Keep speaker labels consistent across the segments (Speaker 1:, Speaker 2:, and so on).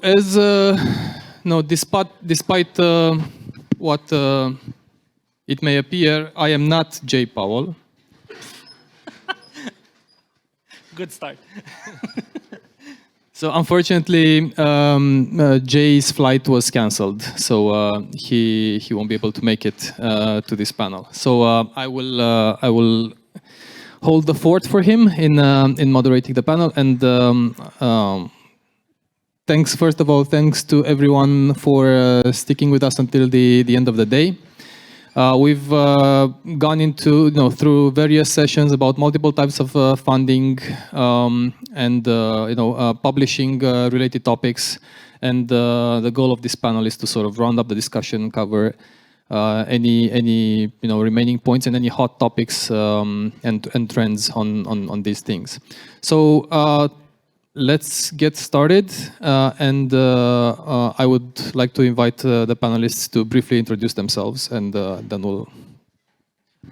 Speaker 1: as no, despite what it may appear, I am not J. Powell.
Speaker 2: Good start.
Speaker 1: So unfortunately, Jay's flight was cancelled, so he won't be able to make it to this panel. So I will hold the fort for him in moderating the panel. And first of all, thanks to everyone for sticking with us until the end of the day. We've gone through various sessions about multiple types of funding and publishing related topics, and the goal of this panel is to sort of round up the discussion, cover any remaining points and any hot topics and trends on these things. So let's get started, and I would like to invite the panelists to briefly introduce themselves, and then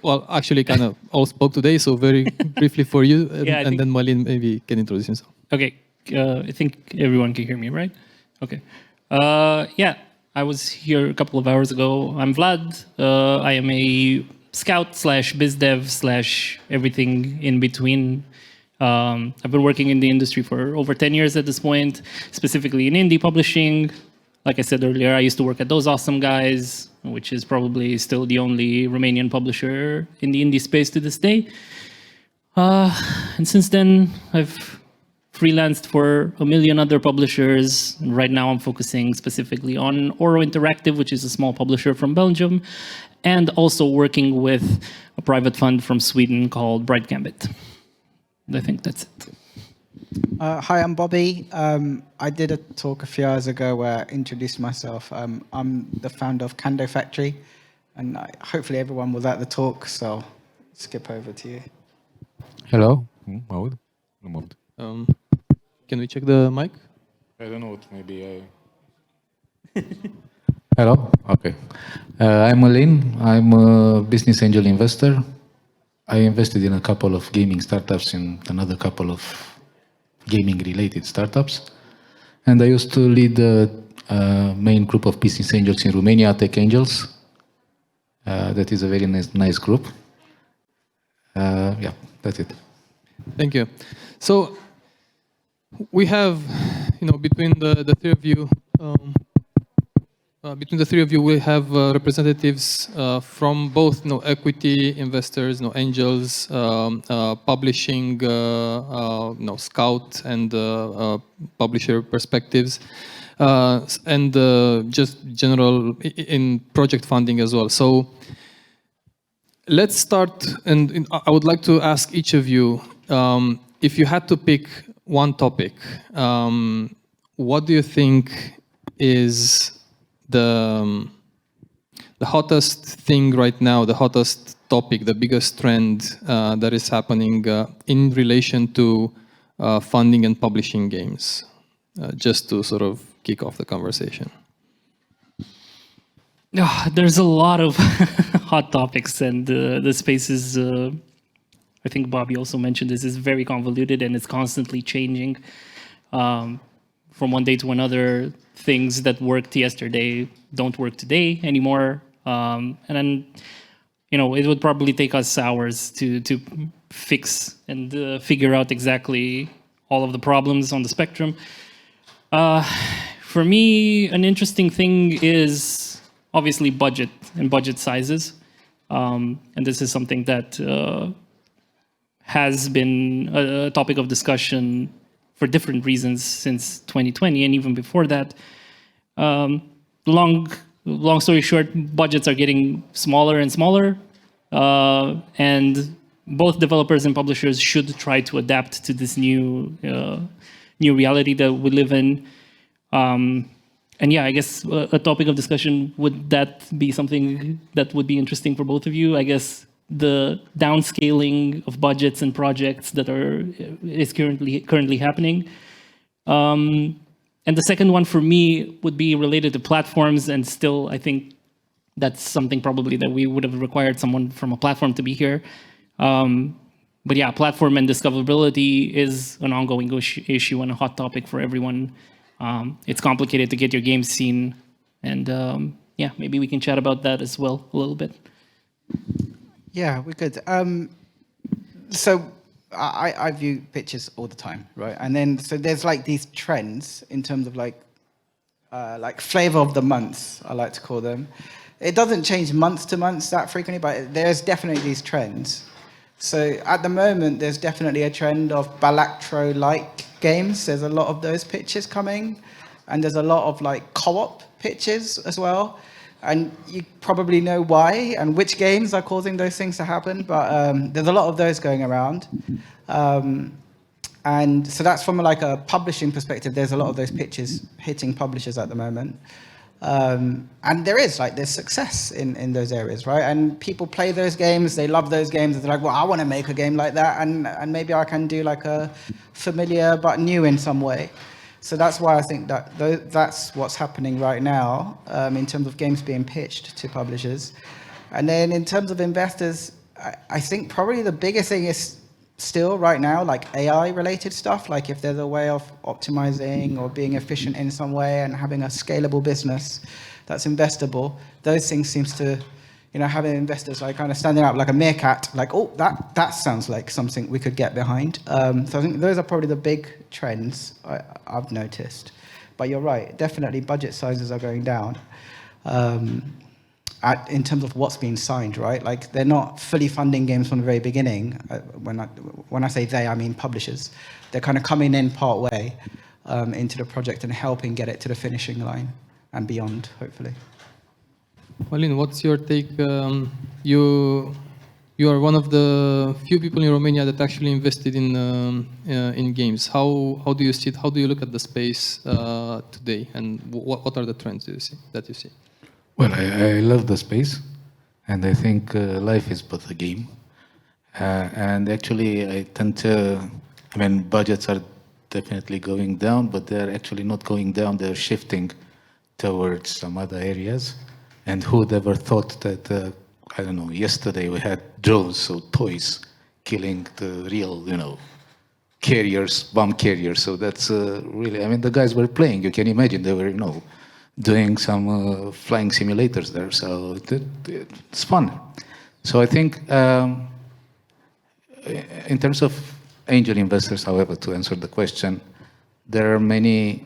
Speaker 1: well, actually kind of all spoke today, so very briefly for you, and then Malin maybe can introduce himself.
Speaker 2: Okay, I think everyone can hear me, right? Okay. Yeah, I was here a couple of hours ago. I'm Vlad. I am a scout / biz dev / everything in between. I've been working in the industry for over 10 years at this point, specifically in indie publishing. Like I said earlier, I used to work at Those Awesome Guys, which is probably still the only Romanian publisher in the indie space to this day. And since then, I've freelanced for a million other publishers. And right now, I'm focusing specifically on Oro Interactive, which is a small publisher from Belgium, and also working with a private fund from Sweden called Bright Gambit. I think that's it.
Speaker 3: Hi, I'm Bobby. I did a talk a few hours ago where I introduced myself. I'm the founder of Kando Factory, and hopefully everyone was at the talk, so I'll skip over to you.
Speaker 4: Hello.
Speaker 1: Can we check the mic?
Speaker 4: I don't know what maybe Hello? Okay. I'm Malin. I'm a business angel investor. I invested in a couple of gaming startups and another couple of gaming-related startups. And I used to lead the main group of business angels in Romania, Tech Angels. That is a very nice group. Yeah, that's it.
Speaker 1: Thank you. So we have, between the three of you, we have representatives from both, equity investors, angels, publishing, scout and publisher perspectives, and just general in project funding as well. So let's start, and I would like to ask each of you, if you had to pick one topic, what do you think is the hottest thing right now, the hottest topic, the biggest trend that is happening in relation to funding and publishing games, just to sort of kick off the conversation?
Speaker 2: There's a lot of hot topics, and the space is, I think Bobby also mentioned this, is very convoluted and it's constantly changing. From one day to another, things that worked yesterday don't work today anymore. And then, it would probably take us hours to fix and figure out exactly all of the problems on the spectrum. For me, an interesting thing is obviously budget and budget sizes. And this is something that has been a topic of discussion for different reasons since 2020 and even before that. Long story short, budgets are getting smaller and smaller, and both developers and publishers should try to adapt to this new reality that we live in. And yeah, I guess a topic of discussion, would that be something that would be interesting for both of you? I guess the downscaling of budgets and projects that is currently happening. And the second one for me would be related to platforms, and still I think that's something probably that we would have required someone from a platform to be here. But yeah, platform and discoverability is an ongoing issue and a hot topic for everyone It's complicated to get your games seen. And yeah, maybe we can chat about that as well a little bit.
Speaker 3: Yeah, we could. So I view pitches all the time, right? And then so there's like these trends in terms of like flavor of the month, I like to call them. It doesn't change month to month that frequently, but there's definitely these trends. So at the moment, there's definitely a trend of Balatro-like games. There's a lot of those pitches coming, and there's a lot of like co-op pitches as well. And you probably know why and which games are causing those things to happen, but there's a lot of those going around. And so that's from like a publishing perspective. There's a lot of those pitches hitting publishers at the moment. And there's success in those areas, right? And people play those games, they love those games, and they're like, well, I want to make a game like that, and maybe I can do like a familiar but new in some way. So that's why I think that that's what's happening right now in terms of games being pitched to publishers. And then in terms of investors, I think probably the biggest thing is still right now, like AI-related stuff, like if there's a way of optimizing or being efficient in some way and having a scalable business that's investable, those things seems to, having investors like kind of standing up like a meerkat, like, oh, that sounds like something we could get behind. So I think those are probably the big trends I've noticed. But you're right, definitely budget sizes are going down. In terms of what's being signed, right? Like they're not fully funding games from the very beginning. When I say they, I mean publishers. They're kind of coming in part way into the project and helping get it to the finishing line and beyond, hopefully.
Speaker 1: Malin, what's your take? You are one of the few people in Romania that actually invested in games. How do you see it? How do you look at the space today? And what are the trends that you see?
Speaker 4: Well, I love the space, and I think life is but a game. And actually, I tend to, budgets are definitely going down, but they're actually not going down, they're shifting towards some other areas. And who'd ever thought that, yesterday we had drones, so toys, killing the real, carriers, bomb carriers. So that's really, the guys were playing, you can imagine, they were, doing some flying simulators there, so it's fun. So I think in terms of angel investors, however, to answer the question, there are many,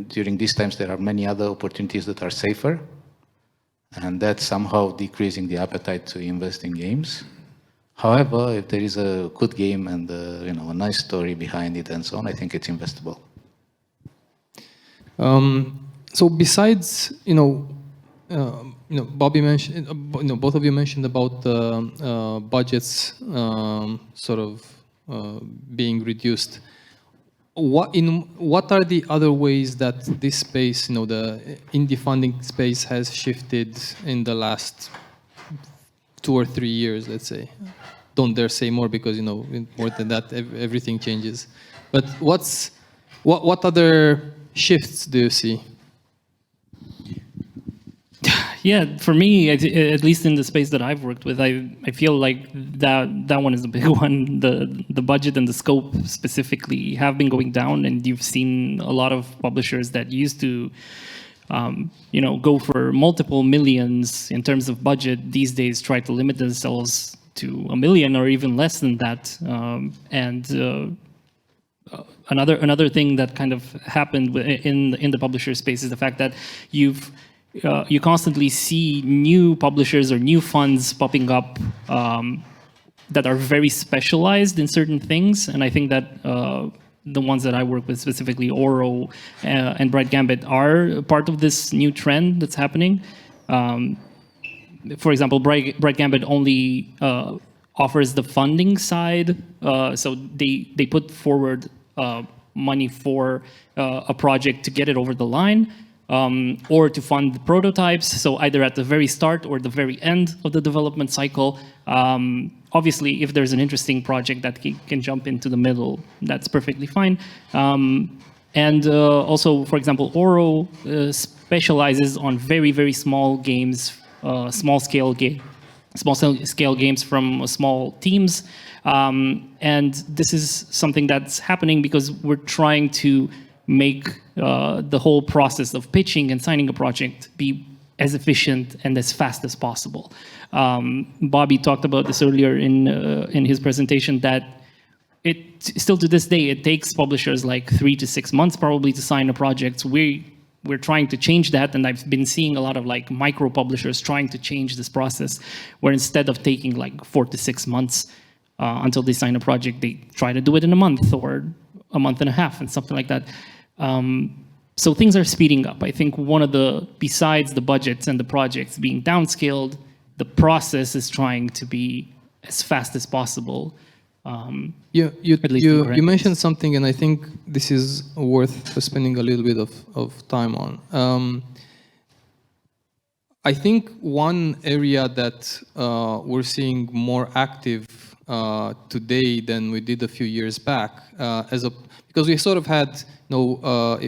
Speaker 4: during these times, there are many other opportunities that are safer, and that's somehow decreasing the appetite to invest in games. However, if there is a good game and a nice story behind it and so on, I think it's investable.
Speaker 1: So besides, Bobby mentioned, both of you mentioned about budgets sort of being reduced. What are the other ways that this space, the indie funding space, has shifted in the last 2 or 3 years, let's say? Don't dare say more because more than that everything changes. But what other shifts do you see?
Speaker 2: Yeah, for me, at least in the space that I've worked with, I feel like that one is the big one. The budget and the scope specifically have been going down, and you've seen a lot of publishers that used to, go for multiple millions in terms of budget. These days, try to limit themselves to $1 million or even less than that. Another thing that kind of happened in the publisher space is the fact that you constantly see new publishers or new funds popping up that are very specialized in certain things, and I think that the ones that I work with, specifically Oro and Bright Gambit, are part of this new trend that's happening. For example, Bright Gambit only offers the funding side, so they put forward money for a project to get it over the line. Or to fund the prototypes, so either at the very start or the very end of the development cycle. Obviously, if there's an interesting project that can jump into the middle, that's perfectly fine. And also, for example, Oro specializes on very, very small games, small-scale games from small teams. And this is something that's happening because we're trying to make the whole process of pitching and signing a project be as efficient and as fast as possible. Bobby talked about this earlier in his presentation, that it still to this day, it takes publishers like 3 to 6 months probably to sign a project. We're trying to change that, and I've been seeing a lot of like micro publishers trying to change this process, where instead of taking like 4 to 6 months until they sign a project, they try to do it in a month or a month and a half and something like that. So things are speeding up. I think besides the budgets and the projects being downscaled, the process is trying to be as fast as possible.
Speaker 1: You mentioned something, and I think this is worth spending a little bit of time on. I think one area that we're seeing more active today than we did a few years back, because we sort of had,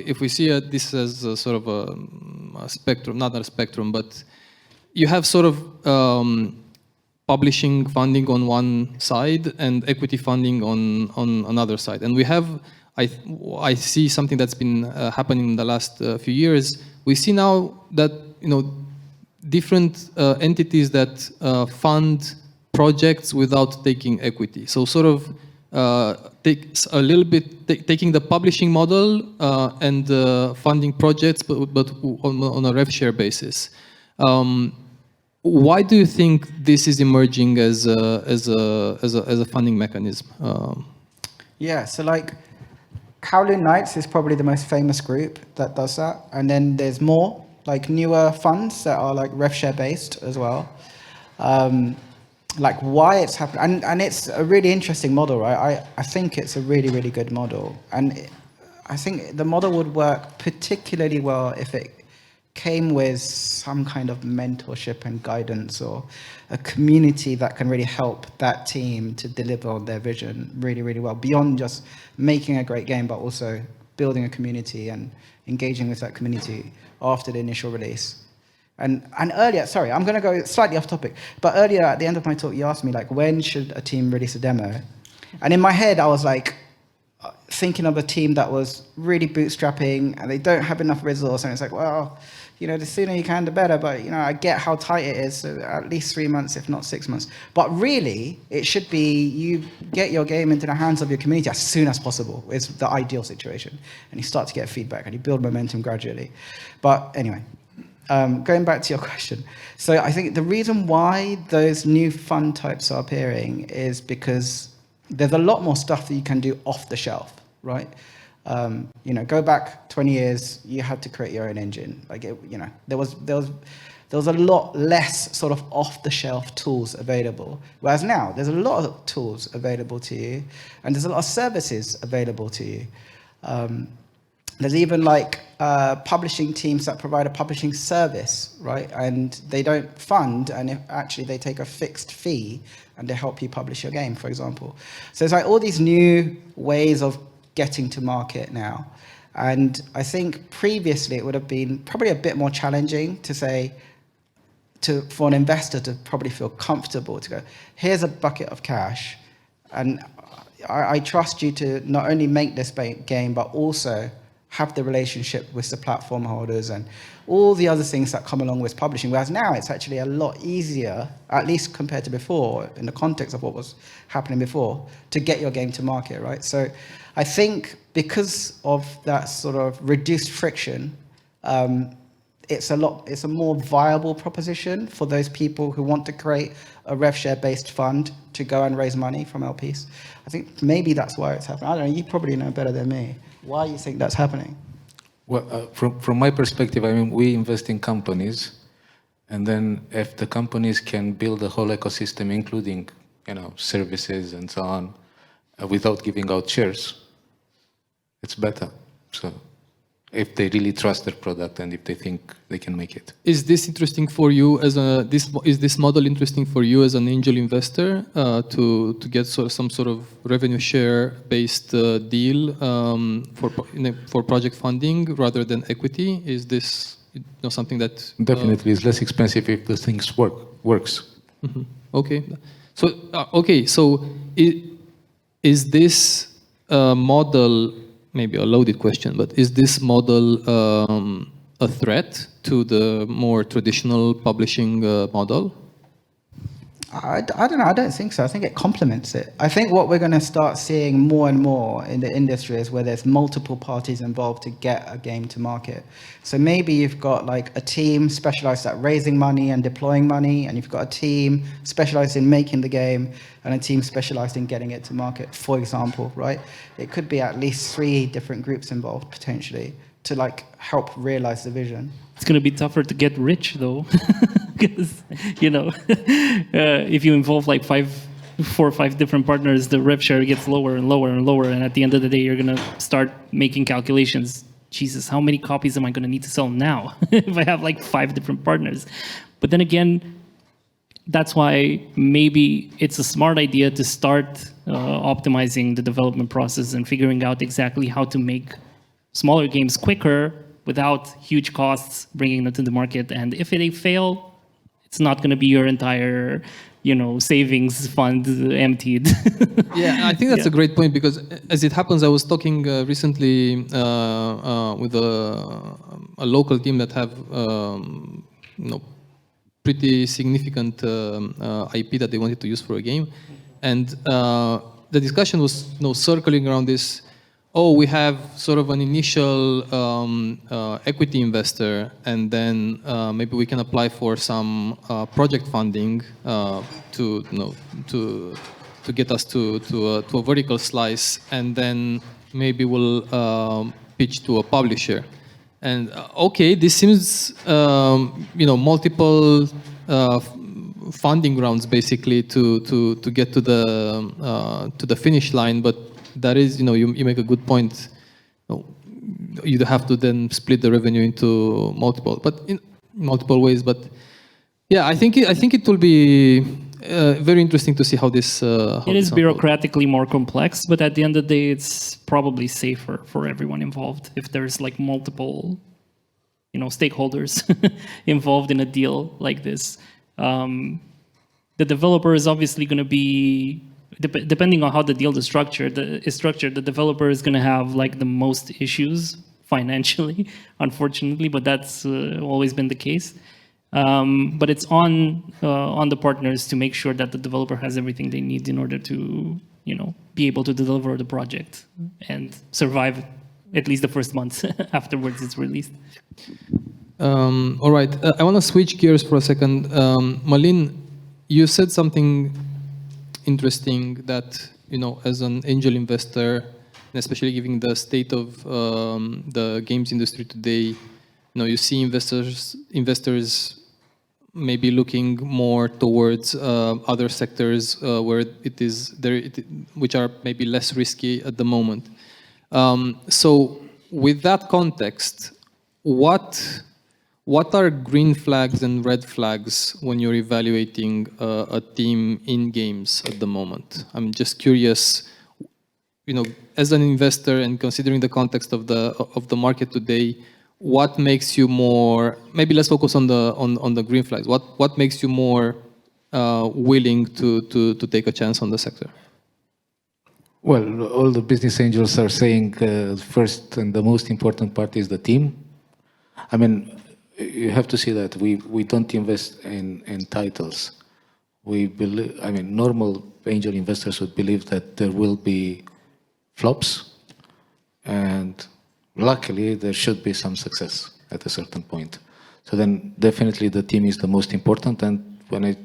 Speaker 1: if we see this as a sort of a spectrum, not a spectrum, but you have sort of publishing funding on one side and equity funding on another side. And we have, I see something that's been happening in the last few years. We see now that, different entities that fund projects without taking equity. So sort of takes a little bit, taking the publishing model and funding projects, but on a rev share basis. Why do you think this is emerging as a funding mechanism?
Speaker 3: Yeah, so like Calu Knights is probably the most famous group that does that, and then there's more like newer funds that are like rev share based as well. Like why it's happening, and it's a really interesting model, right? I think it's a really, really good model, and I think the model would work particularly well if it came with some kind of mentorship and guidance, or a community that can really help that team to deliver on their vision really, really well, beyond just making a great game, but also building a community and engaging with that community after the initial release. And earlier, sorry, I'm going to go slightly off topic, but earlier at the end of my talk, you asked me, like, when should a team release a demo? And in my head, I was like, thinking of a team that was really bootstrapping and they don't have enough resource, and it's like, well, the sooner you can, the better. But, I get how tight it is, so at least 3 months, if not 6 months. But really, it should be you get your game into the hands of your community as soon as possible. It's the ideal situation. And you start to get feedback and you build momentum gradually. But anyway, going back to your question. So I think the reason why those new fund types are appearing is because there's a lot more stuff that you can do off the shelf, right? Go back 20 years, you had to create your own engine. Like, there was a lot less sort of off-the-shelf tools available. Whereas now, there's a lot of tools available to you, and there's a lot of services available to you. There's even like publishing teams that provide a publishing service, right? And they don't fund, and actually they take a fixed fee, and they help you publish your game, for example. So it's like all these new ways of getting to market now. And I think previously it would have been probably a bit more challenging to say, for an investor to probably feel comfortable to go, here's a bucket of cash, and I trust you to not only make this game, but also have the relationship with the platform holders and all the other things that come along with publishing. Whereas now it's actually a lot easier, at least compared to before, in the context of what was happening before, to get your game to market, right? So I think because of that sort of reduced friction, it's a more viable proposition for those people who want to create a rev share based fund to go and raise money from LPs. I think maybe that's why it's happening. I don't know, you probably know better than me. Why you think that's happening?
Speaker 4: Well, from my perspective, I mean, we invest in companies, and then if the companies can build a whole ecosystem, including, services and so on, without giving out shares, it's better. So if they really trust their product and if they think they can make it.
Speaker 1: Is this interesting for you is this model interesting for you as an angel investor to get some sort of revenue share based deal for project funding rather than equity? Is this something that
Speaker 4: definitely is less expensive if the things works.
Speaker 1: Mm-hmm. Okay. So is this model maybe a loaded question, but is this model a threat to the more traditional publishing model?
Speaker 3: I don't know. I don't think so. I think it complements it. I think what we're going to start seeing more and more in the industry is where there's multiple parties involved to get a game to market. So maybe you've got like a team specialized at raising money and deploying money, and you've got a team specialized in making the game, and a team specialized in getting it to market, for example, right? It could be at least 3 different groups involved potentially to like help realize the vision.
Speaker 2: It's going to be tougher to get rich though, because if you involve like 4 or 5 different partners, the rev share gets lower and lower and lower, and at the end of the day, you're going to start making calculations. Jesus, how many copies am I going to need to sell now if I have like 5 different partners? But then again, that's why maybe it's a smart idea to start optimizing the development process and figuring out exactly how to make smaller games quicker without huge costs, bringing them to the market. And if they fail, it's not going to be your entire, savings fund emptied.
Speaker 1: Yeah, I think that's a great point, because as it happens, I was talking recently with a local team that have pretty significant IP that they wanted to use for a game, and the discussion was circling around this. Oh, we have sort of an initial equity investor, and then maybe we can apply for some project funding to get us to a vertical slice, and then maybe we'll pitch to a publisher. And okay, this seems multiple funding rounds basically to get to the finish line, but that is, you make a good point. You have to then split the revenue into multiple ways. But yeah, I think it will be very interesting to see how this.
Speaker 2: It is bureaucratically more complex, but at the end of the day, it's probably safer for everyone involved if there's like multiple, stakeholders involved in a deal like this. The developer is obviously going to be. Depending on how the deal is structured, the developer is going to have like the most issues financially, unfortunately, but that's always been the case. But it's on the partners to make sure that the developer has everything they need in order to, be able to deliver the project and survive at least the first month afterwards it's released.
Speaker 1: All right, I want to switch gears for a second. Malin, you said something interesting that, as an angel investor, and especially given the state of the games industry today, you see investors maybe looking more towards other sectors where which are maybe less risky at the moment. So with that context, what are green flags and red flags when you're evaluating a team in games at the moment? I'm just curious, as an investor and considering the context of the market today, what makes you more? Maybe let's focus on the green flags. What makes you more willing to take a chance on the sector?
Speaker 4: Well, all the business angels are saying first and the most important part is the team. I mean, you have to see that we don't invest in titles. We believe, normal angel investors would believe that there will be flops, and luckily there should be some success at a certain point. So then definitely the team is the most important, and when I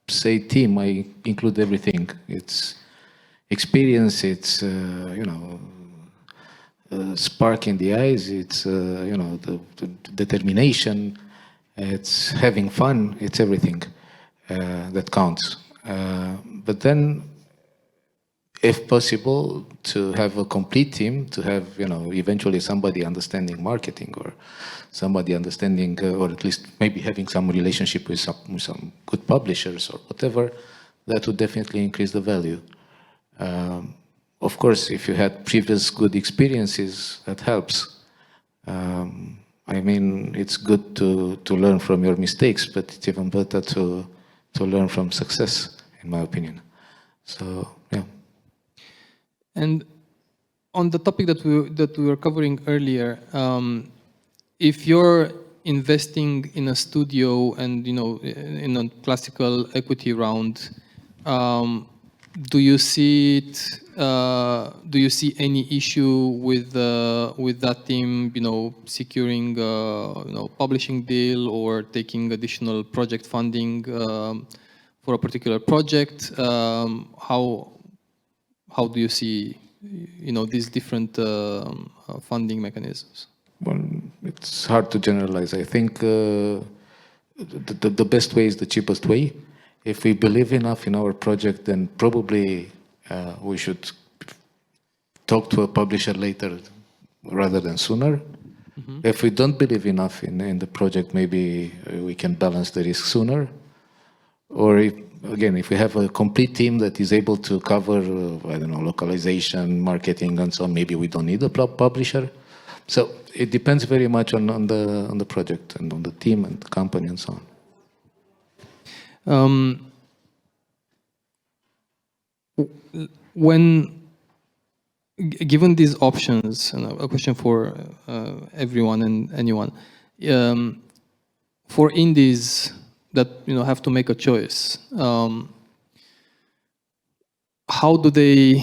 Speaker 4: say team, I include everything. It's experience, it's spark in the eyes, it's the determination, it's having fun, it's everything that counts. But then, if possible, to have a complete team, to have eventually somebody understanding marketing, or somebody understanding, or at least maybe having some relationship with some good publishers or whatever, that would definitely increase the value. Of course, if you had previous good experiences, that helps. It's good to learn from your mistakes, but it's even better to learn from success, in my opinion. So, yeah.
Speaker 1: And on the topic that we were covering earlier, if you're investing in a studio and in a classical equity round, do you see it? Do you see any issue with that team, securing publishing deal or taking additional project funding for a particular project? How do you see these different funding mechanisms?
Speaker 4: Well, it's hard to generalize. I think the best way is the cheapest way. If we believe enough in our project, then probably we should talk to a publisher later rather than sooner. Mm-hmm. If we don't believe enough in the project, maybe we can balance the risk sooner. Or if we have a complete team that is able to cover, localization, marketing, and so on, maybe we don't need a publisher. So it depends very much on the project and on the team and the company and so on.
Speaker 1: When given these options, and a question for everyone and anyone, for indies that have to make a choice, how do they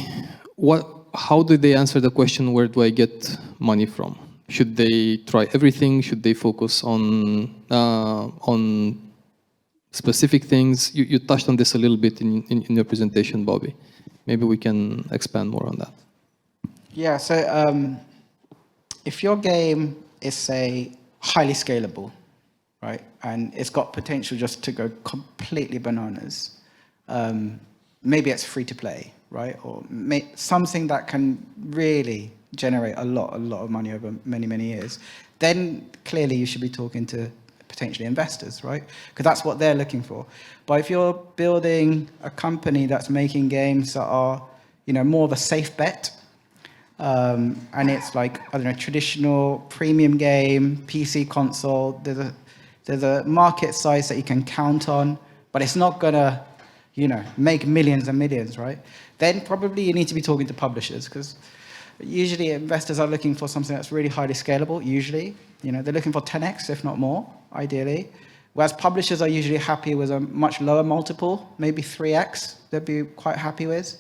Speaker 1: answer the question, where do I get money from? Should they try everything? Should they focus on specific things? You touched on this a little bit in your presentation, Bobby. Maybe we can expand more on that.
Speaker 3: Yeah, so if your game is, say, highly scalable, right, and it's got potential just to go completely bananas, maybe it's free to play, right, or something that can really generate a lot of money over many, many years, then clearly you should be talking to potentially investors, right? Because that's what they're looking for. But if you're building a company that's making games that are, more of a safe bet, and it's like, traditional premium game, PC console, there's a market size that you can count on, but it's not gonna, make millions and millions, right? Then probably you need to be talking to publishers, because usually investors are looking for something that's really highly scalable, usually. They're looking for 10x, if not more, ideally. Whereas publishers are usually happy with a much lower multiple, maybe 3x, they'd be quite happy with.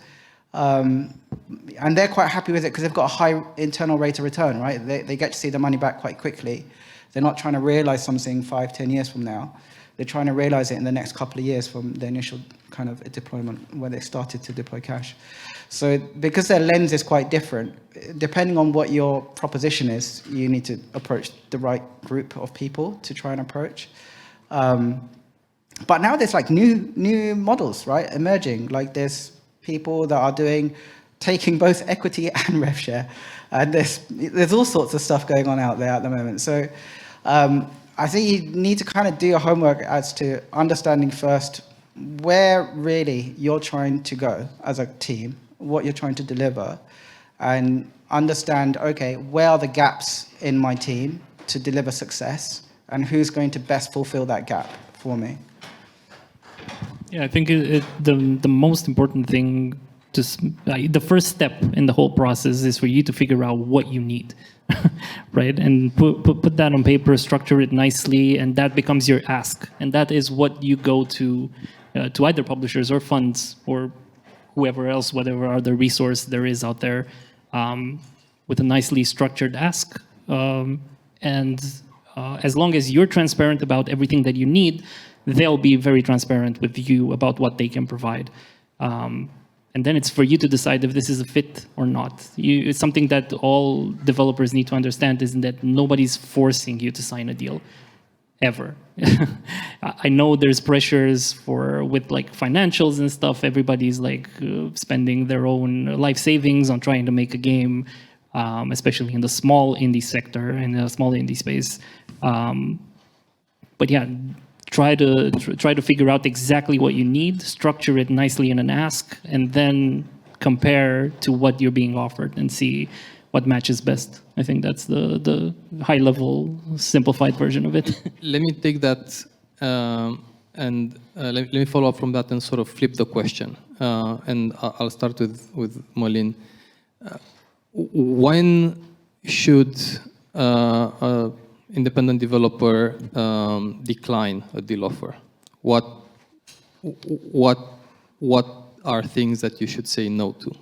Speaker 3: And they're quite happy with it because they've got a high internal rate of return, right? They get to see the money back quite quickly. They're not trying to realize something 5-10 years from now. They're trying to realize it in the next couple of years from the initial kind of deployment where they started to deploy cash. So because their lens is quite different, depending on what your proposition is, you need to approach the right group of people to try and approach. But now there's like new models, right, emerging. Like there's people that are taking both equity and rev share. And there's all sorts of stuff going on out there at the moment. So I think you need to kind of do your homework as to understanding first where really you're trying to go as a team, what you're trying to deliver, and understand, okay, where are the gaps in my team to deliver success, and who's going to best fulfill that gap for me.
Speaker 2: Yeah, I think the most important thing, the first step in the whole process is for you to figure out what you need, right? And put that on paper, structure it nicely, and that becomes your ask. And that is what you go to either publishers or funds or whoever else, whatever other resource there is out there, with a nicely structured ask. As long as you're transparent about everything that you need, they'll be very transparent with you about what they can provide. And then it's for you to decide if this is a fit or not. It's something that all developers need to understand, is that nobody's forcing you to sign a deal, ever. I know there's pressures with like financials and stuff. Everybody's like spending their own life savings on trying to make a game, especially in the small indie sector, in the small indie space. But yeah, try to figure out exactly what you need, structure it nicely in an ask, and then compare to what you're being offered and see what matches best. I think that's the high-level, simplified version of it.
Speaker 1: Let me take that and let me follow up from that and sort of flip the question. And I'll start with Malin. when should a independent developer decline a deal offer? What are things that you should say no to?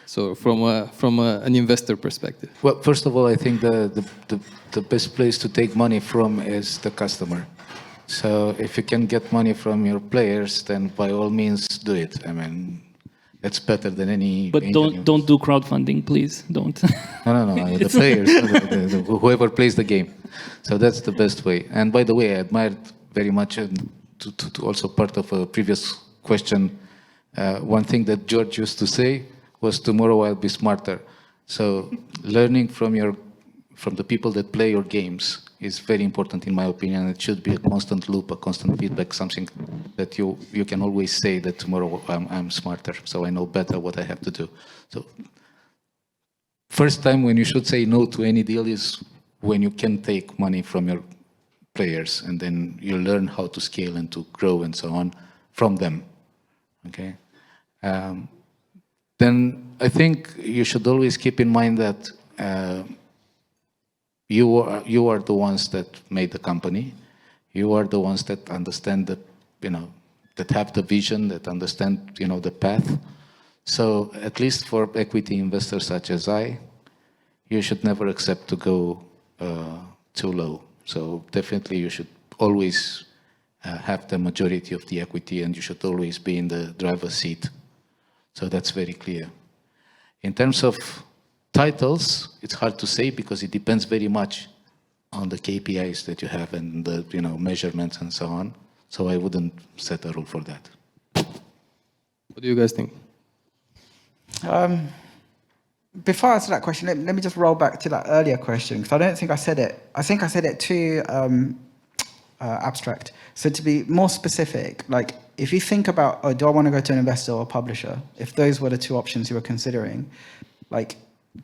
Speaker 1: So from an investor perspective.
Speaker 4: Well, first of all, I think the best place to take money from is the customer. So if you can get money from your players, then by all means do it. I mean, it's better than any.
Speaker 2: But don't do crowdfunding, please. Don't.
Speaker 4: No. The players, whoever plays the game. So that's the best way. And by the way, I admired very much, to also part of a previous question, one thing that George used to say was, tomorrow I'll be smarter. So learning from the people that play your games is very important, in my opinion. It should be a constant loop, a constant feedback, something that you can always say that tomorrow I'm smarter, so I know better what I have to do. So first time when you should say no to any deal is when you can take money from your players, and then you learn how to scale and to grow and so on from them. Okay. Then I think you should always keep in mind that you are the ones that made the company. You are the ones that understand that have the vision, that understand, the path. So at least for equity investors such as you should never accept to go too low. So definitely you should always have the majority of the equity, and you should always be in the driver's seat. So that's very clear. In terms of titles, it's hard to say because it depends very much on the KPIs that you have and the measurements and so on. So I wouldn't set a rule for that.
Speaker 1: What do you guys think?
Speaker 3: Before I answer that question, let me just roll back to that earlier question, because I don't think I said it. I think I said it too abstract. So to be more specific, like if you think about, do I want to go to an investor or a publisher? If those were the two options you were considering, like,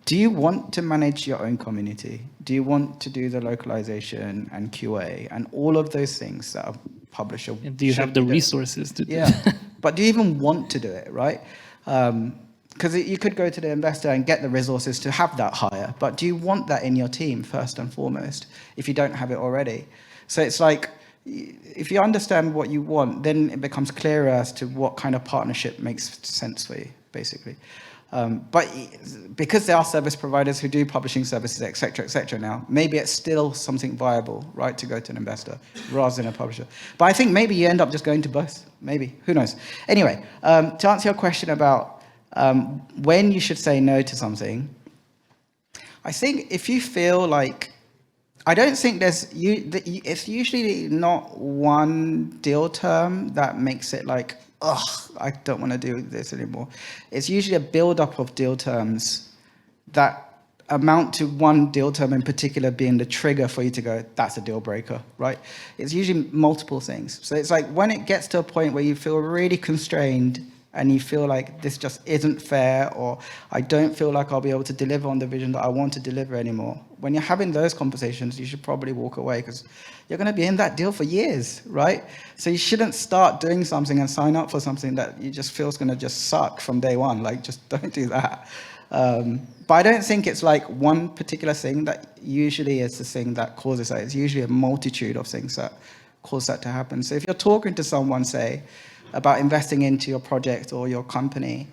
Speaker 3: do you want to manage your own community? Do you want to do the localization and QA and all of those things that a publisher
Speaker 2: And do you have the resources to do
Speaker 3: that? But do you even want to do it, right? Because you could go to the investor and get the resources to have that hire, but do you want that in your team first and foremost if you don't have it already? So it's like, if you understand what you want, then it becomes clearer as to what kind of partnership makes sense for you, basically. But because there are service providers who do publishing services, et cetera, now, maybe it's still something viable, right, to go to an investor rather than a publisher. But I think maybe you end up just going to both. Maybe. Who knows? Anyway, to answer your question about when you should say no to something, I think if you feel like, I don't think it's usually not one deal term that makes it like, ugh, I don't want to do this anymore. It's usually a build-up of deal terms that amount to one deal term in particular being the trigger for you to go, that's a deal breaker, right? It's usually multiple things. So it's like when it gets to a point where you feel really constrained and you feel like this just isn't fair, or I don't feel like I'll be able to deliver on the vision that I want to deliver anymore. When you're having those conversations, you should probably walk away because you're going to be in that deal for years, right? So you shouldn't start doing something and sign up for something that you just feel is going to just suck from day one. Like, just don't do that. But I don't think it's like one particular thing that usually is the thing that causes that. It's usually a multitude of things that cause that to happen. So if you're talking to someone, say, about investing into your project or your company,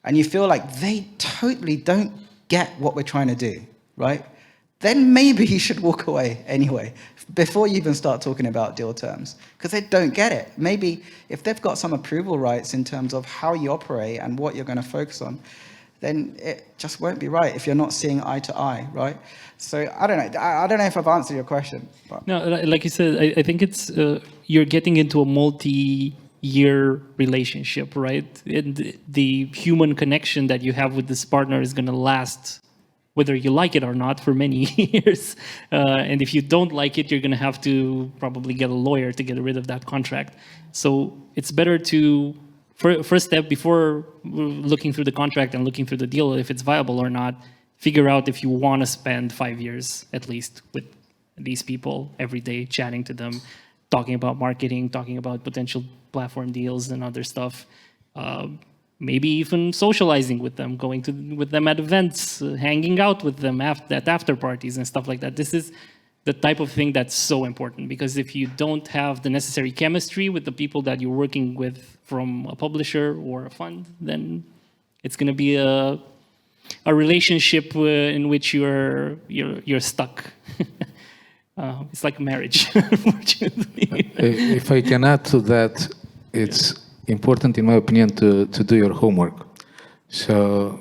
Speaker 3: and you feel like they totally don't get what we're trying to do, right? Then maybe you should walk away anyway, before you even start talking about deal terms, because they don't get it. Maybe if they've got some approval rights in terms of how you operate and what you're going to focus on, then it just won't be right if you're not seeing eye to eye, right? So I don't know. I don't know if I've answered your question. But.
Speaker 2: No, like you said, I think it's you're getting into a multi-year relationship, right? And the human connection that you have with this partner is going to last, whether you like it or not, for many years. And if you don't like it, you're going to have to probably get a lawyer to get rid of that contract. So it's better to, first step before looking through the contract and looking through the deal, if it's viable or not, figure out if you want to spend 5 years at least with these people every day, chatting to them, talking about marketing, talking about potential platform deals and other stuff. maybe even socializing with them, going with them at events, hanging out with them at after parties and stuff like that. This is the type of thing that's so important, because if you don't have the necessary chemistry with the people that you're working with from a publisher or a fund, then it's going to be a relationship in which you're stuck. It's like marriage, unfortunately.
Speaker 4: If I can add to that, it's important, in my opinion, to do your homework. So,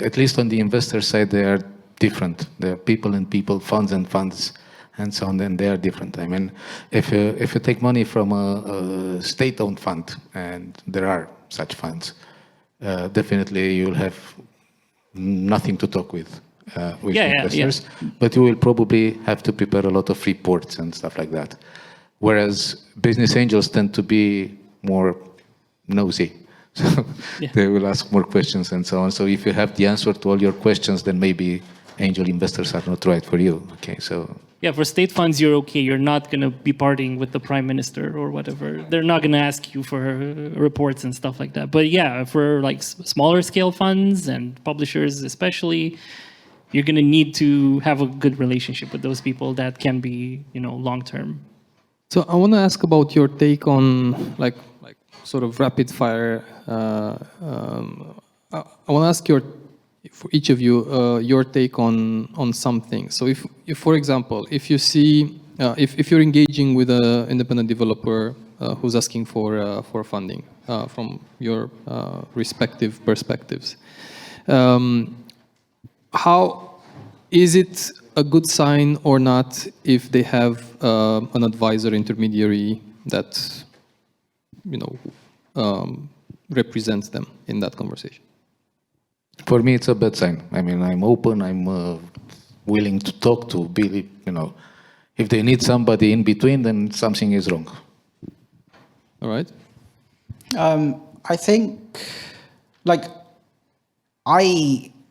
Speaker 4: at least on the investor side, they are different. There are people and people, funds and funds, and so on, and they are different. I mean, if you take money from a state-owned fund, and there are such funds, definitely you'll have nothing to talk with investors, but you will probably have to prepare a lot of reports and stuff like that. Whereas business angels tend to be more nosy. So they will ask more questions and so on. So if you have the answer to all your questions, then maybe angel investors are not right for you. Okay, so...
Speaker 2: Yeah, for state funds, you're okay. You're not going to be partying with the prime minister or whatever. They're not going to ask you for reports and stuff like that. But yeah, for like smaller scale funds and publishers especially, you're going to need to have a good relationship with those people that can be, long term.
Speaker 1: So I want to ask about your take on like sort of rapid fire. I want to ask for each of you your take on something. So if for example, if you see if you're engaging with an independent developer who's asking for funding from your respective perspectives, how is it a good sign or not if they have an advisor intermediary that represents them in that conversation?
Speaker 4: For me, it's a bad sign. I mean, I'm open. I'm willing to talk to Billy. If they need somebody in between, then something is wrong.
Speaker 1: All right.
Speaker 3: I think,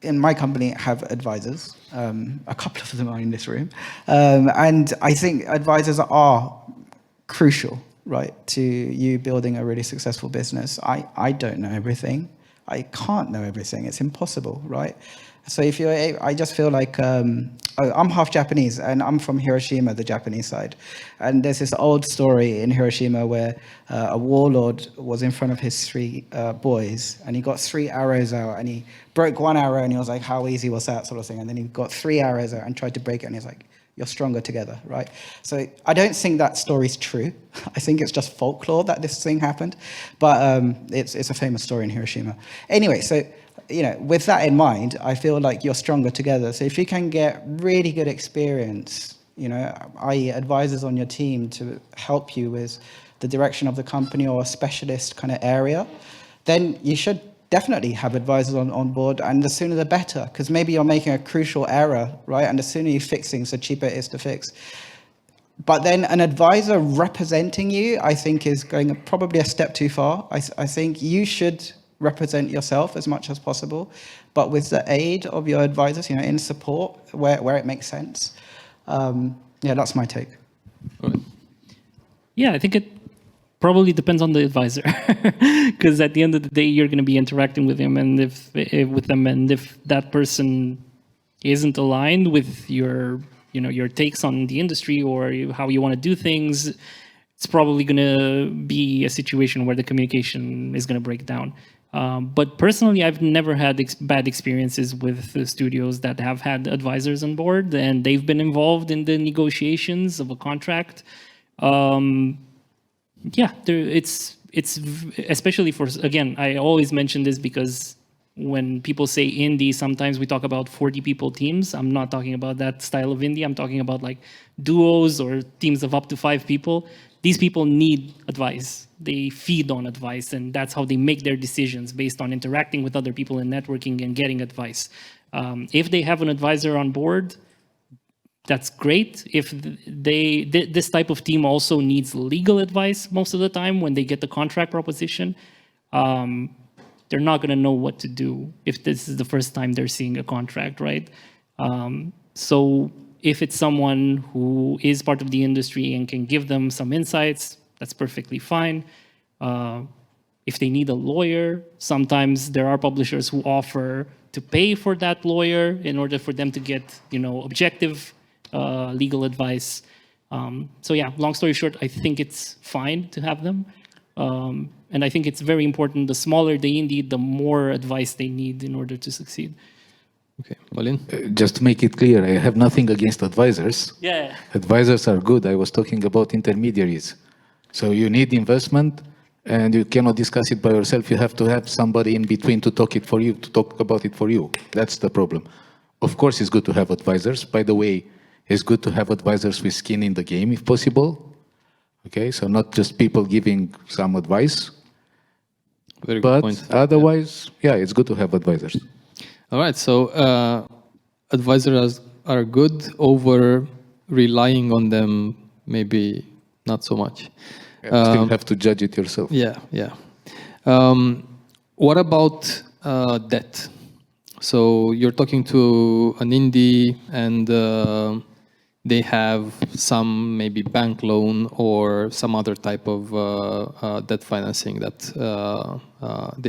Speaker 3: in my company have advisors. A couple of them are in this room, and I think advisors are crucial, right, to you building a really successful business. I don't know everything. I can't know everything. It's impossible, right? So I just feel like, I'm half Japanese and I'm from Hiroshima, the Japanese side. And there's this old story in Hiroshima where a warlord was in front of his three boys and he got 3 arrows out and he broke 1 arrow and he was like, how easy was that sort of thing? And then he got 3 arrows out and tried to break it and he's like, you're stronger together, right? So I don't think that story's true. I think it's just folklore that this thing happened. But it's a famous story in Hiroshima. Anyway, so with that in mind, I feel like you're stronger together. So if you can get really good experience, i.e. advisors on your team to help you with the direction of the company or a specialist kind of area, then you should definitely have advisors on board, and the sooner the better, because maybe you're making a crucial error, right? And the sooner you fix things, the cheaper it is to fix. But then an advisor representing you, I think, is going probably a step too far. I think you should represent yourself as much as possible, but with the aid of your advisors, in support where it makes sense. That's my take.
Speaker 1: All right.
Speaker 2: Yeah, I think it probably depends on the advisor, because at the end of the day, you're going to be interacting with him, and if that person isn't aligned with your takes on the industry or how you want to do things, it's probably going to be a situation where the communication is going to break down. But personally, I've never had bad experiences with the studios that have had advisors on board, and they've been involved in the negotiations of a contract. It's especially for, again, I always mention this because when people say indie, sometimes we talk about 40 people teams. I'm not talking about that style of indie. I'm talking about like duos or teams of up to 5 people. These people need advice. They feed on advice, and that's how they make their decisions, based on interacting with other people and networking and getting advice. If they have an advisor on board, that's great. If this type of team also needs legal advice most of the time when they get the contract proposition, they're not going to know what to do if this is the first time they're seeing a contract, right? So if it's someone who is part of the industry and can give them some insights, that's perfectly fine. if they need a lawyer, sometimes there are publishers who offer to pay for that lawyer in order for them to get, objective legal advice. So yeah, long story short, I think it's fine to have them. And I think it's very important. The smaller the indie, the more advice they need in order to succeed.
Speaker 1: Okay, Malin?
Speaker 4: Just to make it clear, I have nothing against advisors.
Speaker 2: Yeah.
Speaker 4: Advisors are good. I was talking about intermediaries. So you need investment, and you cannot discuss it by yourself. You have to have somebody in between to talk about it for you. That's the problem. Of course, it's good to have advisors. By the way, it's good to have advisors with skin in the game, if possible. Okay, so not just people giving some advice.
Speaker 1: Very good
Speaker 4: But
Speaker 1: point.
Speaker 4: otherwise, yeah, it's good to have advisors.
Speaker 1: All right, so advisors are good over relying on them, maybe not so much.
Speaker 4: Still have to judge it yourself.
Speaker 1: Yeah, yeah. What about debt? So you're talking to an indie and they have some maybe bank loan or some other type of debt financing that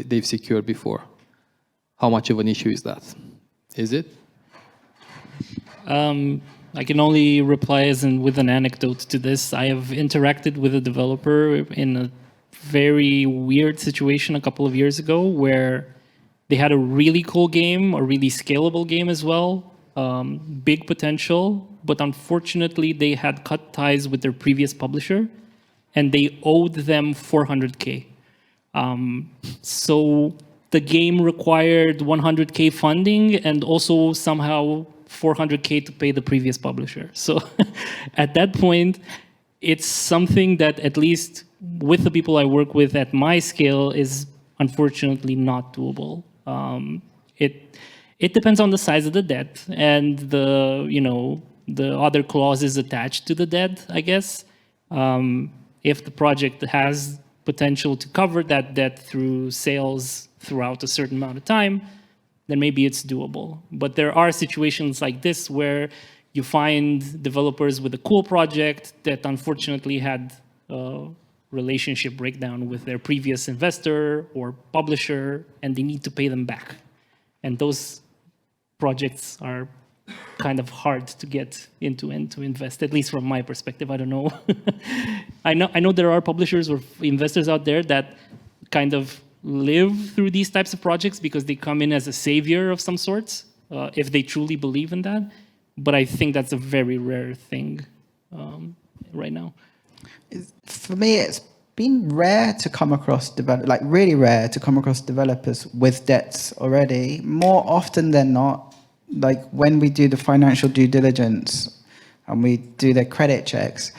Speaker 1: they've secured before. How much of an issue is that? Is it?
Speaker 2: I can only reply with an anecdote to this. I have interacted with a developer in a very weird situation a couple of years ago where they had a really cool game, a really scalable game as well, big potential, but unfortunately they had cut ties with their previous publisher and they owed them 400K. So the game required 100K funding and also somehow 400K to pay the previous publisher. So at that point, it's something that at least with the people I work with at my scale is unfortunately not doable. It depends on the size of the debt and the other clauses attached to the debt, I guess. If the project has potential to cover that debt through sales throughout a certain amount of time, then maybe it's doable. But there are situations like this where you find developers with a cool project that unfortunately had a relationship breakdown with their previous investor or publisher, and they need to pay them back. And those projects are kind of hard to get into and to invest, at least from my perspective. I don't know. I know there are publishers or investors out there that kind of live through these types of projects because they come in as a savior of some sorts, if they truly believe in that. But I think that's a very rare thing right now.
Speaker 3: For me, it's been rare to come across really rare to come across developers with debts already. More often than not, like when we do the financial due diligence and we do their credit checks,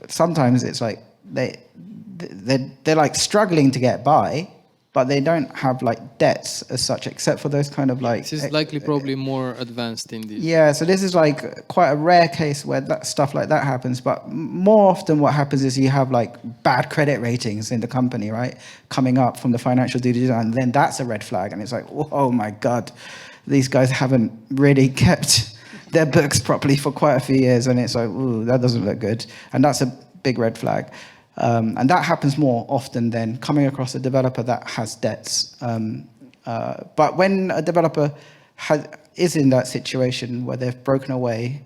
Speaker 3: sometimes it's like they're like struggling to get by, but they don't have like debts as such, except for those kind of like.
Speaker 1: This is likely probably more advanced in this.
Speaker 3: Yeah, so this is like quite a rare case where stuff like that happens. But more often, what happens is you have like bad credit ratings in the company, right, coming up from the financial due diligence, and then that's a red flag, and it's like, oh my god, these guys haven't really kept their books properly for quite a few years, and it's like, ooh, that doesn't look good, and that's a big red flag. And that happens more often than coming across a developer that has debts. But when a developer is in that situation where they've broken away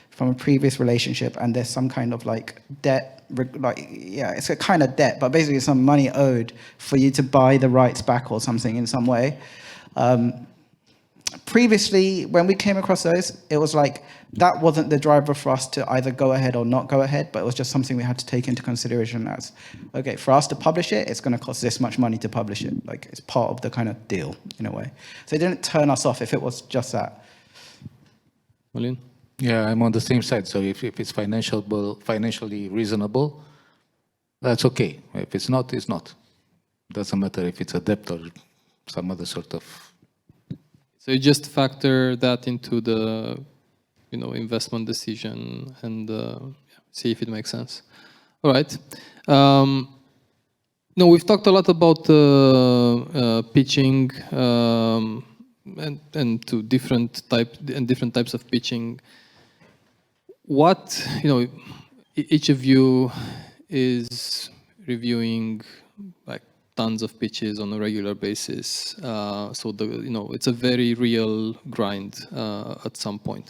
Speaker 3: from a previous relationship and there's some kind of like debt, it's a kind of debt, but basically some money owed for you to buy the rights back or something in some way. Previously, when we came across those, it was like that wasn't the driver for us to either go ahead or not go ahead, but it was just something we had to take into consideration as, okay, for us to publish it, it's going to cost this much money to publish it. Like it's part of the kind of deal in a way. So it didn't turn us off if it was just that.
Speaker 1: Malin?
Speaker 4: Yeah, I'm on the same side. So if it's financially reasonable, that's okay. If it's not, it's not. Doesn't matter if it's a debt or some other sort of.
Speaker 1: So you just factor that into the, investment decision and see if it makes sense. All right. We've talked a lot about pitching and to different types of pitching. What each of you is reviewing like tons of pitches on a regular basis. So it's a very real grind at some point.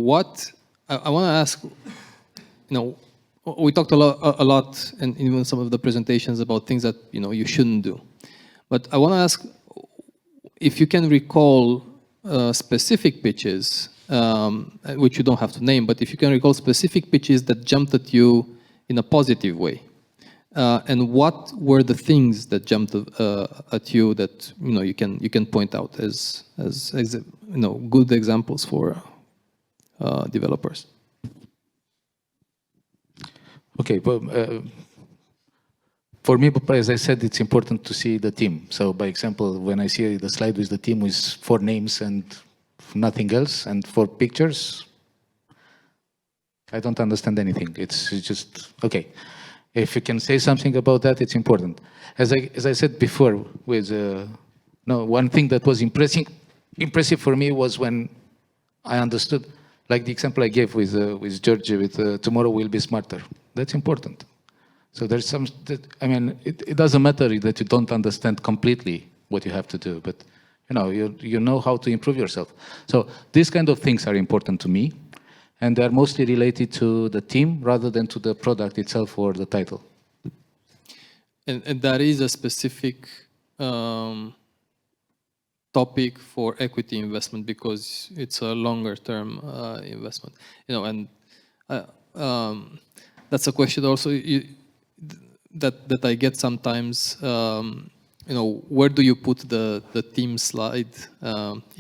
Speaker 1: What I want to ask, we talked a lot, and even some of the presentations about things that you shouldn't do. But I want to ask if you can recall specific pitches, which you don't have to name, but if you can recall specific pitches that jumped at you in a positive way. And what were the things that jumped at you that you can point out as good examples for developers?
Speaker 4: Okay, well, for me, as I said, it's important to see the team. So, by example, when I see the slide with the team with 4 names and nothing else, and 4 pictures, I don't understand anything. It's just okay. If you can say something about that, it's important. As I said before, with one thing that was impressive for me was when I understood, like the example I gave with Georgie, with tomorrow we'll be smarter. That's important. So there's some. It doesn't matter that you don't understand completely what you have to do, but you know how to improve yourself. So these kind of things are important to me. And they're mostly related to the team rather than to the product itself or the title.
Speaker 1: And that is a specific topic for equity investment because it's a longer term investment. And that's a question also that I get sometimes. Where do you put the team slide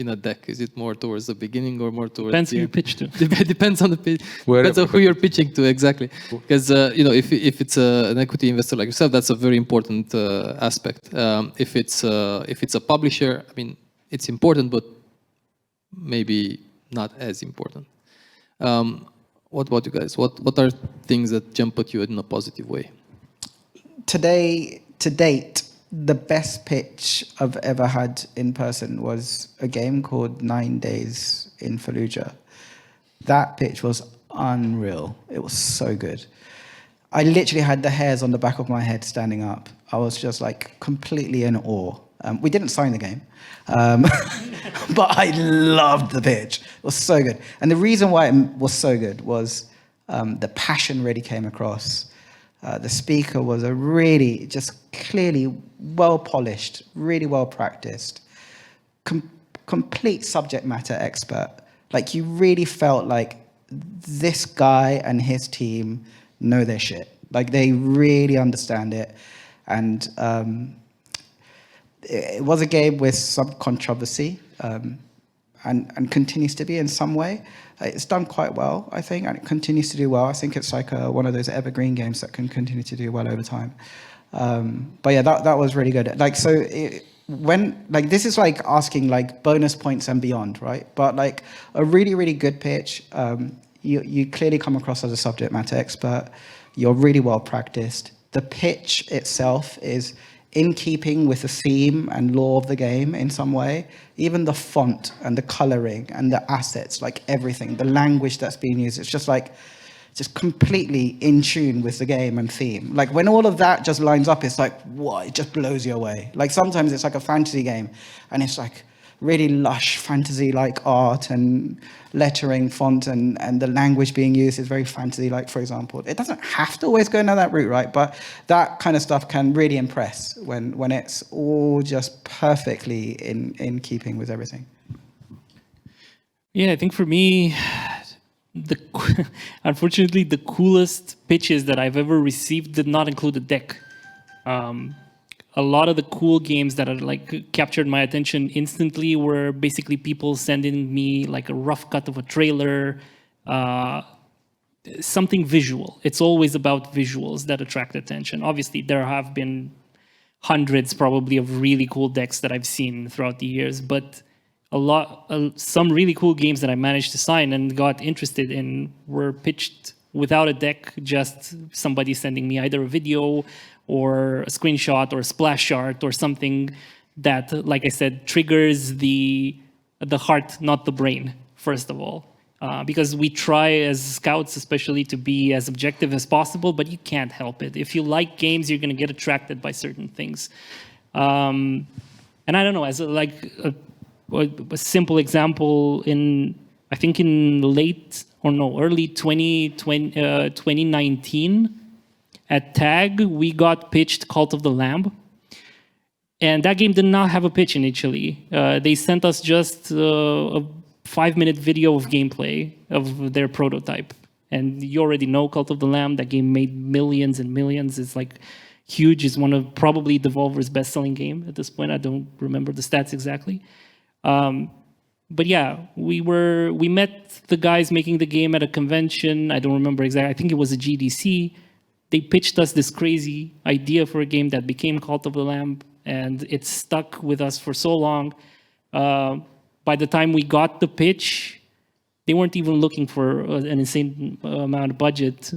Speaker 1: in a deck? Is it more towards the beginning or more towards
Speaker 2: depends
Speaker 1: the
Speaker 2: who you pitch to.
Speaker 1: Depends on the pitch. Depends on who you're pitching to, exactly. Because if it's an equity investor like yourself, that's a very important aspect. If it's a publisher, it's important, but maybe not as important. What about you guys? What are things that jump at you in a positive way?
Speaker 3: To date, the best pitch I've ever had in person was a game called 9 Days in Fallujah. That pitch was unreal. It was so good. I literally had the hairs on the back of my head standing up. I was just like completely in awe. We didn't sign the game, but I loved the pitch. It was so good. And the reason why it was so good was the passion really came across. The speaker was a really just clearly well-polished, really well-practiced, complete subject matter expert. Like you really felt like this guy and his team know their shit. Like they really understand it. And it was a game with some controversy and continues to be in some way. It's done quite well, I think, and it continues to do well. I think it's like one of those evergreen games that can continue to do well over time. But yeah, that was really good. Like, so this is like asking like bonus points and beyond, right? But like a really, really good pitch, you clearly come across as a subject matter expert. You're really well practiced. The pitch itself is in keeping with the theme and lore of the game in some way. Even the font and the coloring and the assets, like everything, the language that's being used, it's just completely in tune with the game and theme. Like when all of that just lines up, it's like, what? It just blows you away. Like sometimes it's like a fantasy game and it's like really lush fantasy-like art and lettering, font, and the language being used is very fantasy-like, for example. It doesn't have to always go down that route, right? But that kind of stuff can really impress when it's all just perfectly in keeping with everything.
Speaker 2: Yeah, I think for me, unfortunately, the coolest pitches that I've ever received did not include a deck. A lot of the cool games that are like captured my attention instantly were basically people sending me like a rough cut of a trailer, something visual. It's always about visuals that attract attention. Obviously, there have been hundreds probably of really cool decks that I've seen throughout the years, but some really cool games that I managed to sign and got interested in were pitched without a deck, just somebody sending me either a video or a screenshot or a splash art or something that, like I said, triggers the heart, not the brain, first of all. because we try as scouts, especially, to be as objective as possible, but you can't help it. If you like games, you're going to get attracted by certain things. And I don't know, as a simple example, I think in early 2019, at TAG, we got pitched Cult of the Lamb. And that game did not have a pitch initially. They sent us just a 5-minute video of gameplay of their prototype. And you already know Cult of the Lamb. That game made millions and millions. It's like huge. It's one of probably Devolver's best-selling game at this point. I don't remember the stats exactly. But yeah, we met the guys making the game at a convention. I don't remember exactly. I think it was a GDC. They pitched us this crazy idea for a game that became Cult of the Lamb, and it stuck with us for so long. By the time we got the pitch, they weren't even looking for an insane amount of budget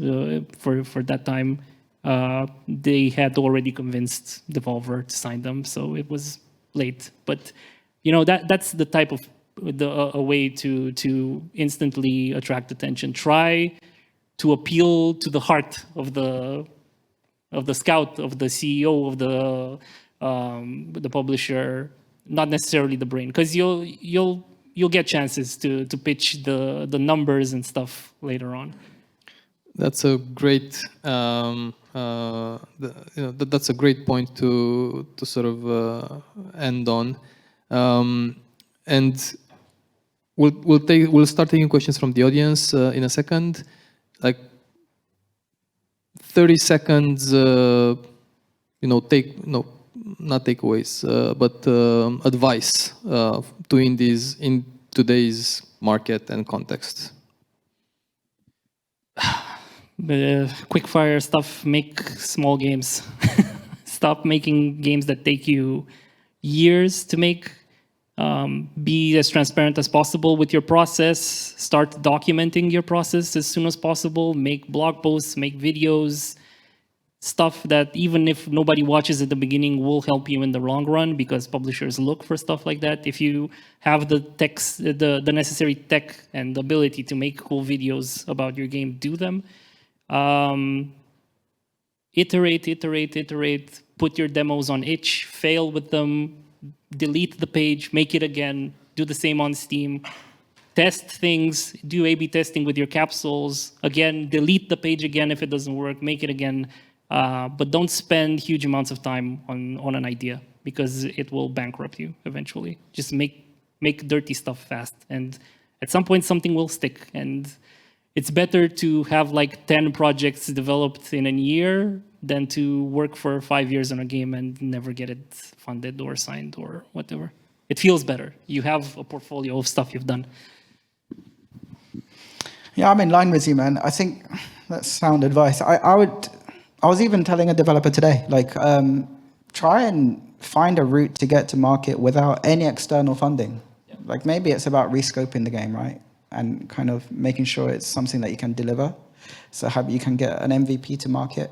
Speaker 2: for that time. They had already convinced Devolver to sign them, so it was late. But that's the type of a way to instantly attract attention. Try to appeal to the heart of the scout, of the CEO, of the publisher, not necessarily the brain, because you'll get chances to pitch the numbers and stuff later on.
Speaker 1: That's a great that's a great point to sort of end on, and we'll start taking questions from the audience in a second. Like 30 seconds, not takeaways, but advice doing these in today's market and context.
Speaker 2: Quick fire stuff, make small games. Stop making games that take you years to make. Be as transparent as possible with your process. Start documenting your process as soon as possible. Make blog posts, make videos, stuff that even if nobody watches at the beginning will help you in the long run, because publishers look for stuff like that. If you have the necessary tech and ability to make cool videos about your game, do them. Iterate, put your demos on itch, fail with them, delete the page, make it again, do the same on Steam, test things, do A/B testing with your capsules, again, delete the page again if it doesn't work, make it again, but don't spend huge amounts of time on an idea, because it will bankrupt you eventually. Just make dirty stuff fast, and at some point something will stick, and it's better to have like 10 projects developed in a year than to work for 5 years on a game and never get it funded or signed or whatever. It feels better. You have a portfolio of stuff you've done.
Speaker 3: Yeah, I'm in line with you, man. I think that's sound advice. I was even telling a developer today, like, try and find a route to get to market without any external funding. Yeah. Like maybe it's about rescoping the game, right? And kind of making sure it's something that you can deliver. So how you can get an MVP to market.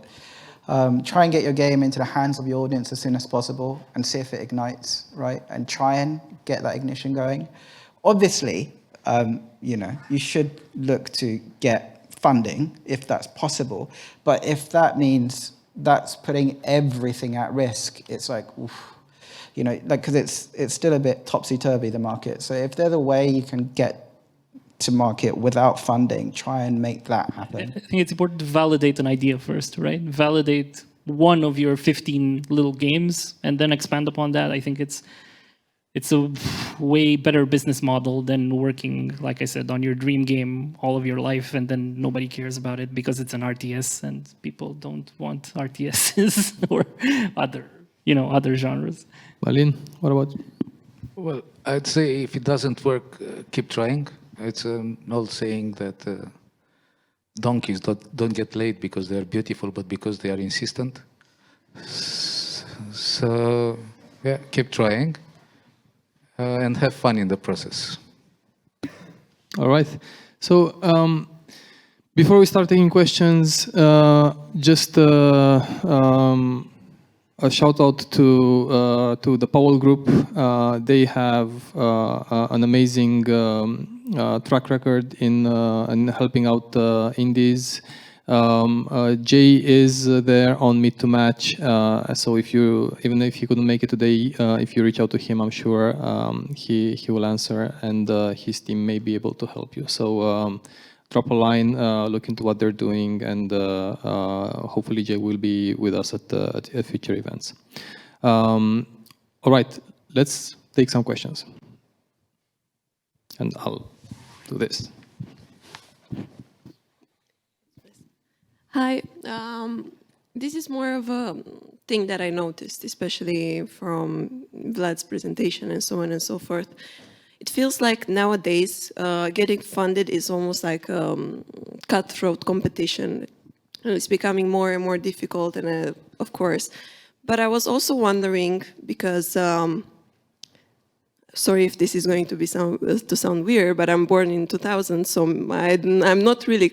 Speaker 3: Try and get your game into the hands of your audience as soon as possible and see if it ignites, right? And try and get that ignition going. Obviously, you should look to get funding if that's possible. But if that means that's putting everything at risk, it's like, oof, because it's still a bit topsy-turvy, the market. So if there's a way you can get to market without funding, try and make that happen.
Speaker 2: I think it's important to validate an idea first, right? Validate one of your 15 little games and then expand upon that. I think it's a way better business model than working, like I said, on your dream game all of your life and then nobody cares about it because it's an RTS and people don't want RTSs or other genres.
Speaker 1: Malin, what about you?
Speaker 4: Well, I'd say if it doesn't work, keep trying. It's an old saying that donkeys don't get laid because they are beautiful, but because they are insistent. So, yeah, keep trying and have fun in the process.
Speaker 1: All right. So, before we start taking questions, just a shout out to the Powell Group. They have an amazing track record in helping out indies. Jay is there on Meet to Match, so even if he couldn't make it today, if you reach out to him, I'm sure he will answer, and his team may be able to help you. So drop a line, look into what they're doing, and hopefully Jay will be with us at future events. All right, let's take some questions, and I'll do this.
Speaker 5: Hi, this is more of a thing that I noticed, especially from Vlad's presentation and so on and so forth. It feels like nowadays getting funded is almost like cutthroat competition. And it's becoming more and more difficult, and of course. But I was also wondering, because sorry if this is going to sound weird, but I'm born in 2000, so I'm not really,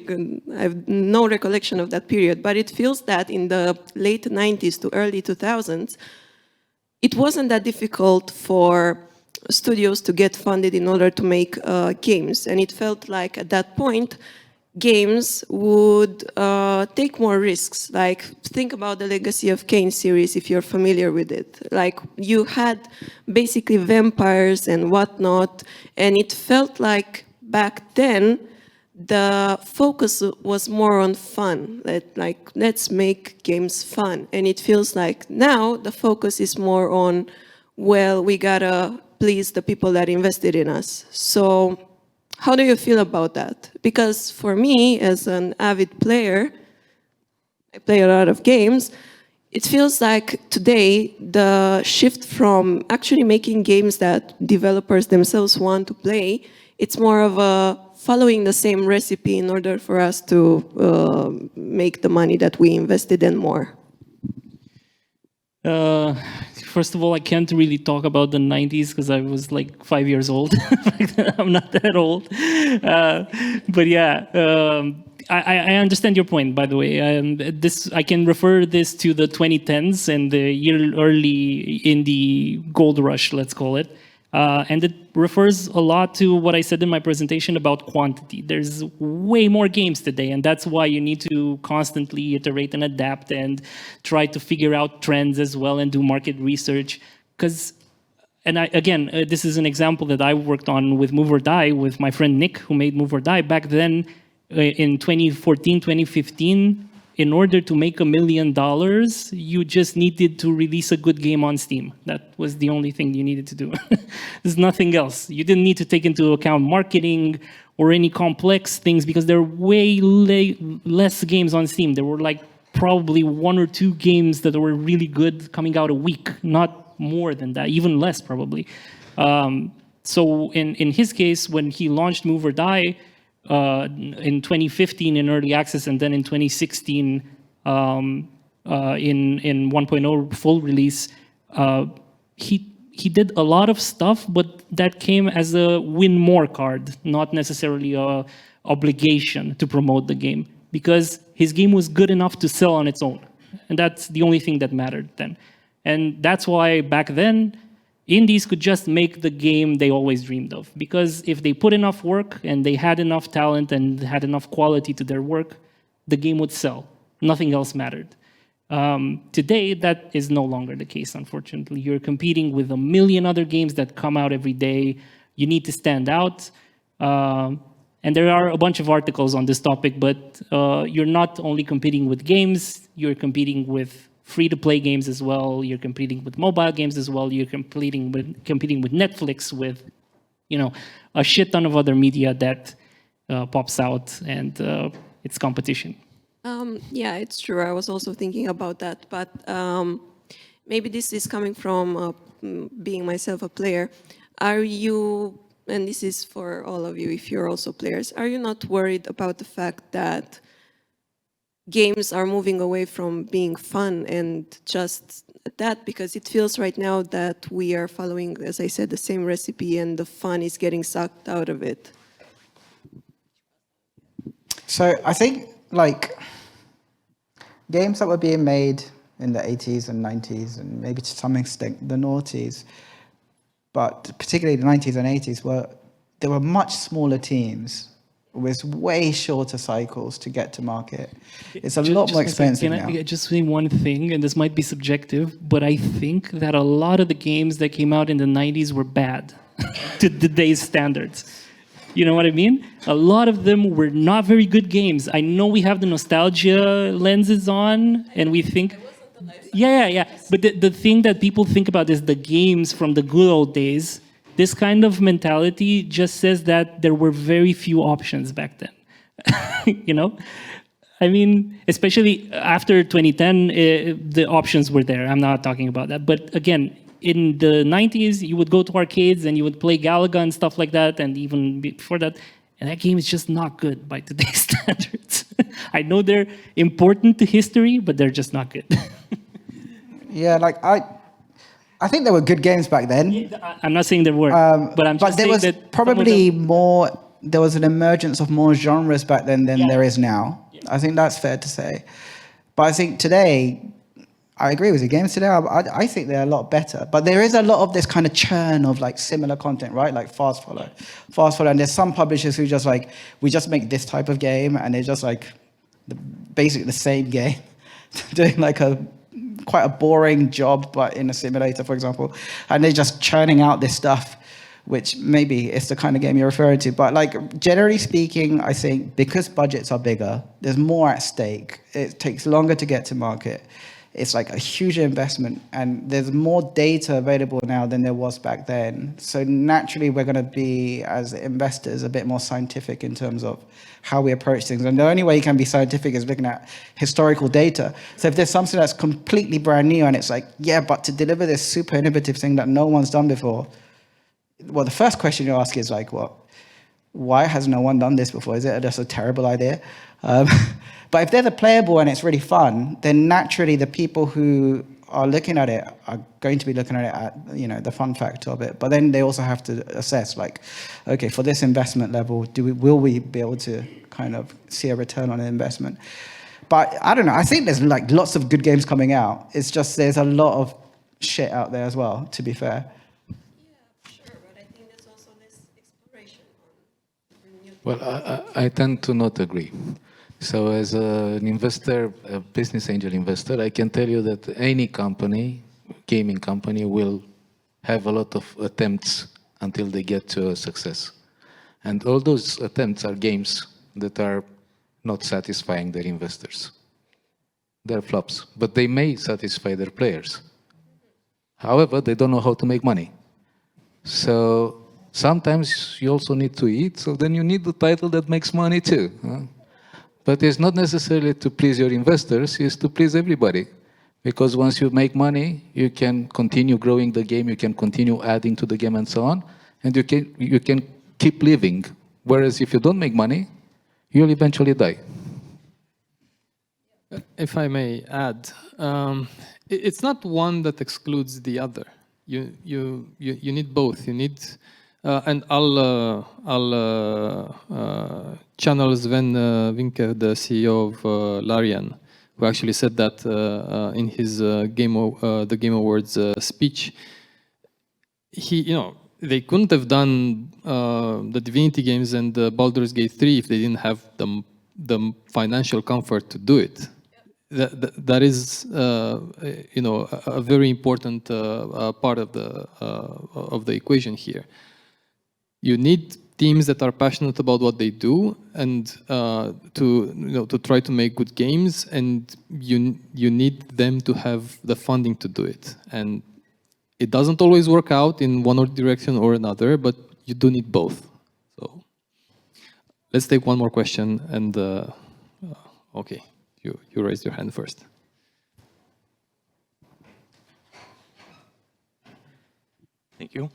Speaker 5: I have no recollection of that period, but it feels that in the late 90s to early 2000s, it wasn't that difficult for studios to get funded in order to make games. And it felt like at that point, games would take more risks. Like, think about the Legacy of Kain series, if you're familiar with it. Like, you had basically vampires and whatnot, and it felt like back then the focus was more on fun. Let's make games fun. And it feels like now the focus is more on, well, we gotta please the people that invested in us. So how do you feel about that? Because for me, as an avid player, I play a lot of games, it feels like today the shift from actually making games that developers themselves want to play, it's more of a following the same recipe in order for us to make the money that we invested in more.
Speaker 2: First of all, I can't really talk about the 90s because I was like 5 years old. I'm not that old. But yeah, I understand your point, by the way. I can refer this to the 2010s and the early indie gold rush, let's call it. And it refers a lot to what I said in my presentation about quantity. There's way more games today, and that's why you need to constantly iterate and adapt and try to figure out trends as well and do market research. Again, this is an example that I worked on with Move or Die with my friend Nick, who made Move or Die. Back then, in 2014, 2015, in order to make $1 million, you just needed to release a good game on Steam. That was the only thing you needed to do. There's nothing else. You didn't need to take into account marketing or any complex things because there are way less games on Steam. There were like probably 1 or 2 games that were really good coming out a week, not more than that, even less probably. So in his case, when he launched Move or Die, in 2015 in early access, and then in 2016 in 1.0 full release, he did a lot of stuff, but that came as a win more card, not necessarily a obligation to promote the game, because his game was good enough to sell on its own, and that's the only thing that mattered then. And that's why back then indies could just make the game they always dreamed of, because if they put enough work and they had enough talent and had enough quality to their work, the game would sell. Nothing else mattered. Today, that is no longer the case, unfortunately. You're competing with a million other games that come out every day. You need to stand out. And there are a bunch of articles on this topic, but you're not only competing with games, you're competing with free-to-play games as well. You're competing with mobile games as well. You're competing with Netflix, with a shit ton of other media that pops out, and it's competition.
Speaker 5: Yeah, it's true. I was also thinking about that, but maybe this is coming from being myself a player. Are you, and this is for all of you if you're also players, are you not worried about the fact that games are moving away from being fun and just that, because it feels right now that we are following, as I said, the same recipe, and the fun is getting sucked out of it?
Speaker 3: So I think games that were being made in the 80s and 90s, and maybe to some extent the noughties, but particularly the 90s and 80s, were there were much smaller teams with way shorter cycles to get to market. It's a lot more expensive now.
Speaker 2: Can I just say one thing, and this might be subjective, but I think that a lot of the games that came out in the 90s were bad to today's standards. You know what I mean? A lot of them were not very good games. I know we have the nostalgia lenses on, and we think... Yeah. But the thing that people think about is the games from the good old days. This kind of mentality just says that there were very few options back then. You know? I mean, especially after 2010, the options were there. I'm not talking about that. But again, in the 90s, you would go to arcades and you would play Galaga and stuff like that, and even before that, and that game is just not good by today's standards. I know they're important to history, but they're just not good.
Speaker 3: Yeah, like I think there were good games back then.
Speaker 2: Yeah, I'm not saying there were, but I'm just saying that...
Speaker 3: But there was probably more, there was an emergence of more genres back then than there is now. Yeah. I think that's fair to say. But I think today, I agree with you. Games today, I think they're a lot better. But there is a lot of this kind of churn of like similar content, right? Like fast follow. And there's some publishers who just like, we just make this type of game, and they're just like basically the same game, doing like quite a boring job, but in a simulator, for example. And they're just churning out this stuff, which maybe it's the kind of game you're referring to. But like generally speaking, I think because budgets are bigger, there's more at stake. It takes longer to get to market. It's like a huge investment, and there's more data available now than there was back then. So naturally, we're going to be, as investors, a bit more scientific in terms of how we approach things. And the only way you can be scientific is looking at historical data. So if there's something that's completely brand new, and it's like, yeah, but to deliver this super innovative thing that no one's done before, well, the first question you ask is like, what? Why has no one done this before? Is it just a terrible idea? But if they're the playable and it's really fun, then naturally the people who are looking at it are going to be looking at it at, you know, the fun factor of it. But then they also have to assess, like, okay, for this investment level, will we be able to kind of see a return on an investment? But I don't know. I think there's like lots of good games coming out. It's just there's a lot of shit out there as well, to be fair.
Speaker 5: Yeah, sure, but I think there's also less exploration on new things.
Speaker 4: Well, I tend to not agree. So as an investor, a business angel investor, I can tell you that any company, gaming company, will have a lot of attempts until they get to success. And all those attempts are games that are not satisfying their investors. They're flops, but they may satisfy their players. However, they don't know how to make money. So sometimes you also need to eat, so then you need the title that makes money too. Huh? But it's not necessarily to please your investors, it's to please everybody. Because once you make money, you can continue growing the game, you can continue adding to the game and so on, and you can keep living. Whereas if you don't make money, you'll eventually die.
Speaker 1: If I may add, it's not one that excludes the other. You need both. You need, and I'll channel Sven Vinke, the CEO of Larian, who actually said that in his the Game Awards speech. They couldn't have done the Divinity games and the Baldur's Gate 3 if they didn't have the financial comfort to do it. That is, a very important part of the equation here. You need teams that are passionate about what they do and to try to make good games, and you need them to have the funding to do it. And it doesn't always work out in one direction or another, but you do need both. So let's take one more question. And okay, you raised your hand first.
Speaker 6: Thank you.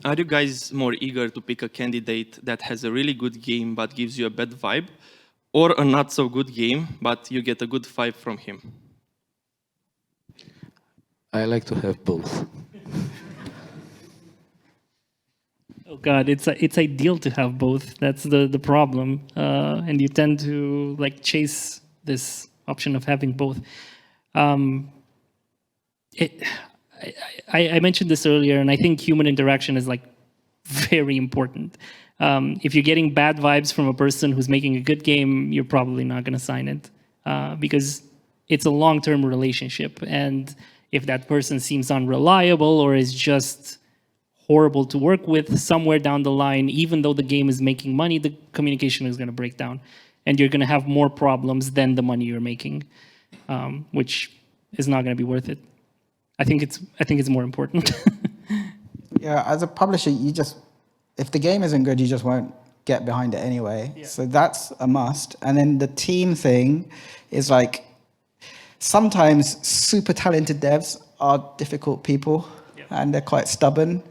Speaker 6: Are you guys more eager to pick a candidate that has a really good game but gives you a bad vibe, or a not so good game but you get a good vibe from him?
Speaker 4: I like to have both.
Speaker 2: Oh God, it's ideal to have both. That's the problem, and you tend to like chase this option of having both. I mentioned this earlier, and I think human interaction is like very important. If you're getting bad vibes from a person who's making a good game, you're probably not going to sign it because it's a long-term relationship. And if that person seems unreliable or is just horrible to work with, somewhere down the line, even though the game is making money, the communication is going to break down. And you're going to have more problems than the money you're making, which is not going to be worth it. I think it's more important.
Speaker 3: Yeah, as a publisher, if the game isn't good, you just won't get behind it anyway. Yeah. So that's a must. And then the team thing is like, sometimes super talented devs are difficult people, and they're quite stubborn,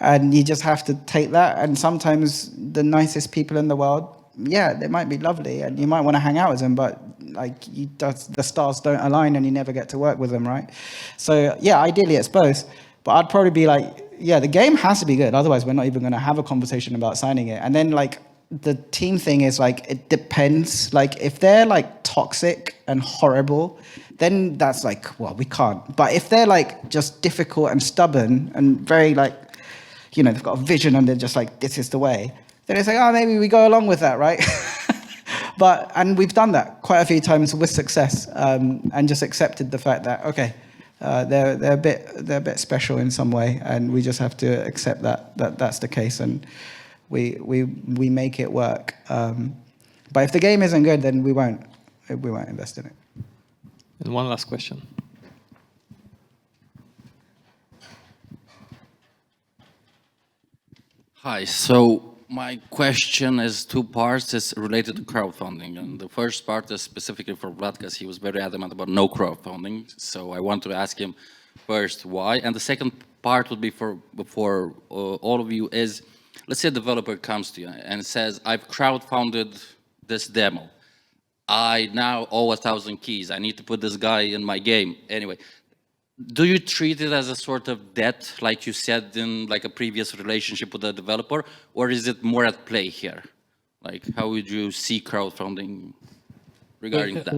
Speaker 3: and you just have to take that. And sometimes the nicest people in the world, yeah, they might be lovely, and you might want to hang out with them, but like the stars don't align, and you never get to work with them, right? So yeah, ideally it's both, but I'd probably be like, yeah, the game has to be good, otherwise we're not even going to have a conversation about signing it. And then like the team thing is like, it depends. Like if they're like toxic and horrible, then that's like, well, we can't. But if they're like just difficult and stubborn and very like, you know, they've got a vision and they're just like, this is the way, then it's like, oh, maybe we go along with that, right? And we've done that quite a few times with success, and just accepted the fact that, okay, they're a bit special in some way, and we just have to accept that that's the case, and we make it work. But if the game isn't good, then we won't invest in it.
Speaker 1: And one last question.
Speaker 7: Hi. So my question is two parts. It's related to crowdfunding, and the first part is specifically for Vlad because he was very adamant about no crowdfunding. So I want to ask him first why, and the second part would be for all of you is, let's say a developer comes to you and says, I've crowdfunded this demo. I now owe 1,000 keys. I need to put this guy in my game. Anyway, do you treat it as a sort of debt, like you said in like a previous relationship with the developer, or is it more at play here? Like, how would you see crowdfunding regarding that?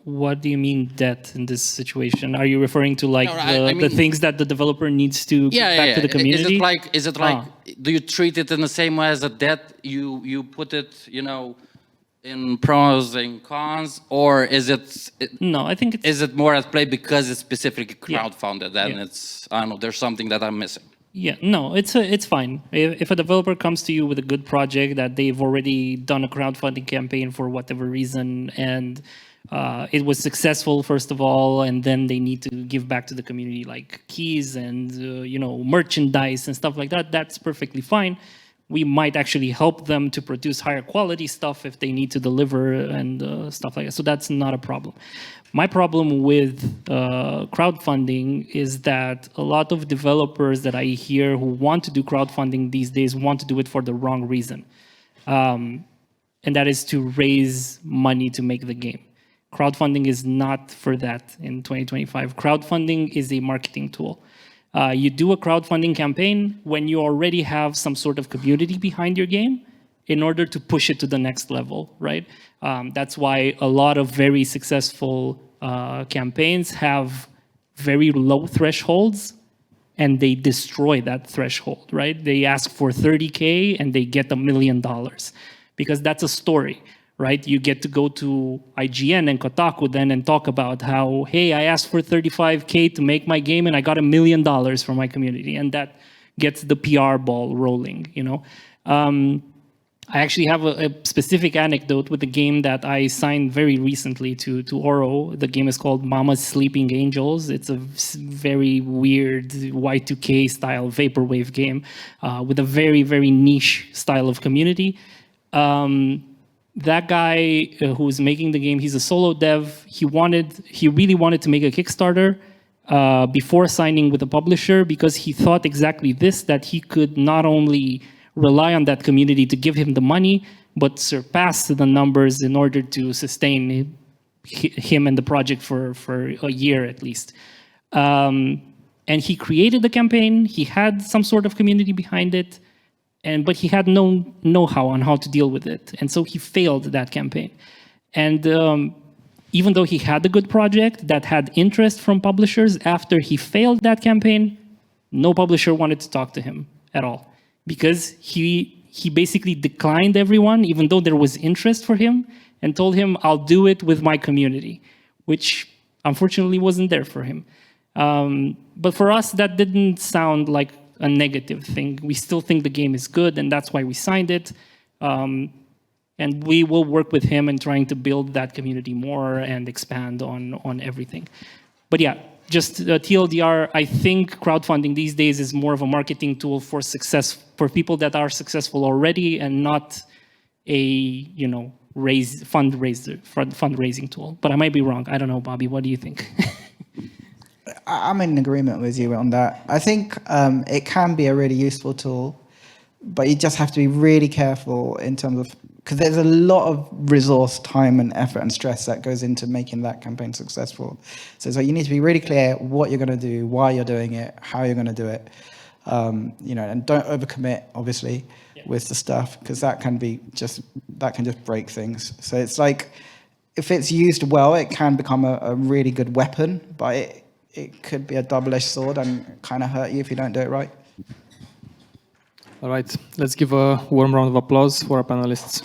Speaker 2: What do you mean debt in this situation? Are you referring to like the things that the developer needs to give back to the community?
Speaker 7: Is it like do you treat it in the same way as a debt? You put it, you know, in pros and cons, or is it?
Speaker 2: No, I think it's...
Speaker 7: Is it more at play because it's specifically crowdfunded and it's, I don't know, there's something that I'm missing?
Speaker 2: Yeah, no, it's fine. If a developer comes to you with a good project that they've already done a crowdfunding campaign for whatever reason, and it was successful, first of all, and then they need to give back to the community like keys and, you know, merchandise and stuff like that, that's perfectly fine. We might actually help them to produce higher quality stuff if they need to deliver and stuff like that. So that's not a problem. My problem with crowdfunding is that a lot of developers that I hear who want to do crowdfunding these days want to do it for the wrong reason. And that is to raise money to make the game. Crowdfunding is not for that in 2025. Crowdfunding is a marketing tool. You do a crowdfunding campaign when you already have some sort of community behind your game in order to push it to the next level, right? That's why a lot of very successful campaigns have very low thresholds and they destroy that threshold, right? They ask for 30K and they get $1 million because that's a story. Right, you get to go to IGN and Kotaku then and talk about how, hey, I asked for 35K to make my game and I got $1 million from my community, and that gets the PR ball rolling. You know, I actually have a specific anecdote with the game that I signed very recently to Oro. The game is called Mama's Sleeping Angels. It's a very weird Y2K style vaporwave game with a very, very niche style of community. That guy who's making the game, he's a solo dev. He really wanted to make a Kickstarter before signing with a publisher because he thought exactly this, that he could not only rely on that community to give him the money, but surpass the numbers in order to sustain him and the project for a year at least. And he created the campaign. He had some sort of community behind it. But he had no know-how on how to deal with it. And so he failed that campaign. And even though he had a good project that had interest from publishers, after he failed that campaign, no publisher wanted to talk to him at all. because he basically declined everyone, even though there was interest for him, and told him, I'll do it with my community, which unfortunately wasn't there for him. But for us, that didn't sound like a negative thing. We still think the game is good, and that's why we signed it. And we will work with him in trying to build that community more and expand on everything. But yeah, just TLDR, I think crowdfunding these days is more of a marketing tool for people that are successful already, and not a fundraising tool. But I might be wrong. I don't know, Bobby. What do you think?
Speaker 3: I'm in agreement with you on that. I think it can be a really useful tool, but you just have to be really careful in terms of, because there's a lot of resource, time, and effort and stress that goes into making that campaign successful. So you need to be really clear what you're going to do, why you're doing it, how you're going to do it, and don't overcommit, obviously, with the stuff, because that can just break things. So it's like, if it's used well, it can become a really good weapon, but it could be a double-edged sword and kind of hurt you if you don't do it right.
Speaker 1: All right, let's give a warm round of applause for our panelists.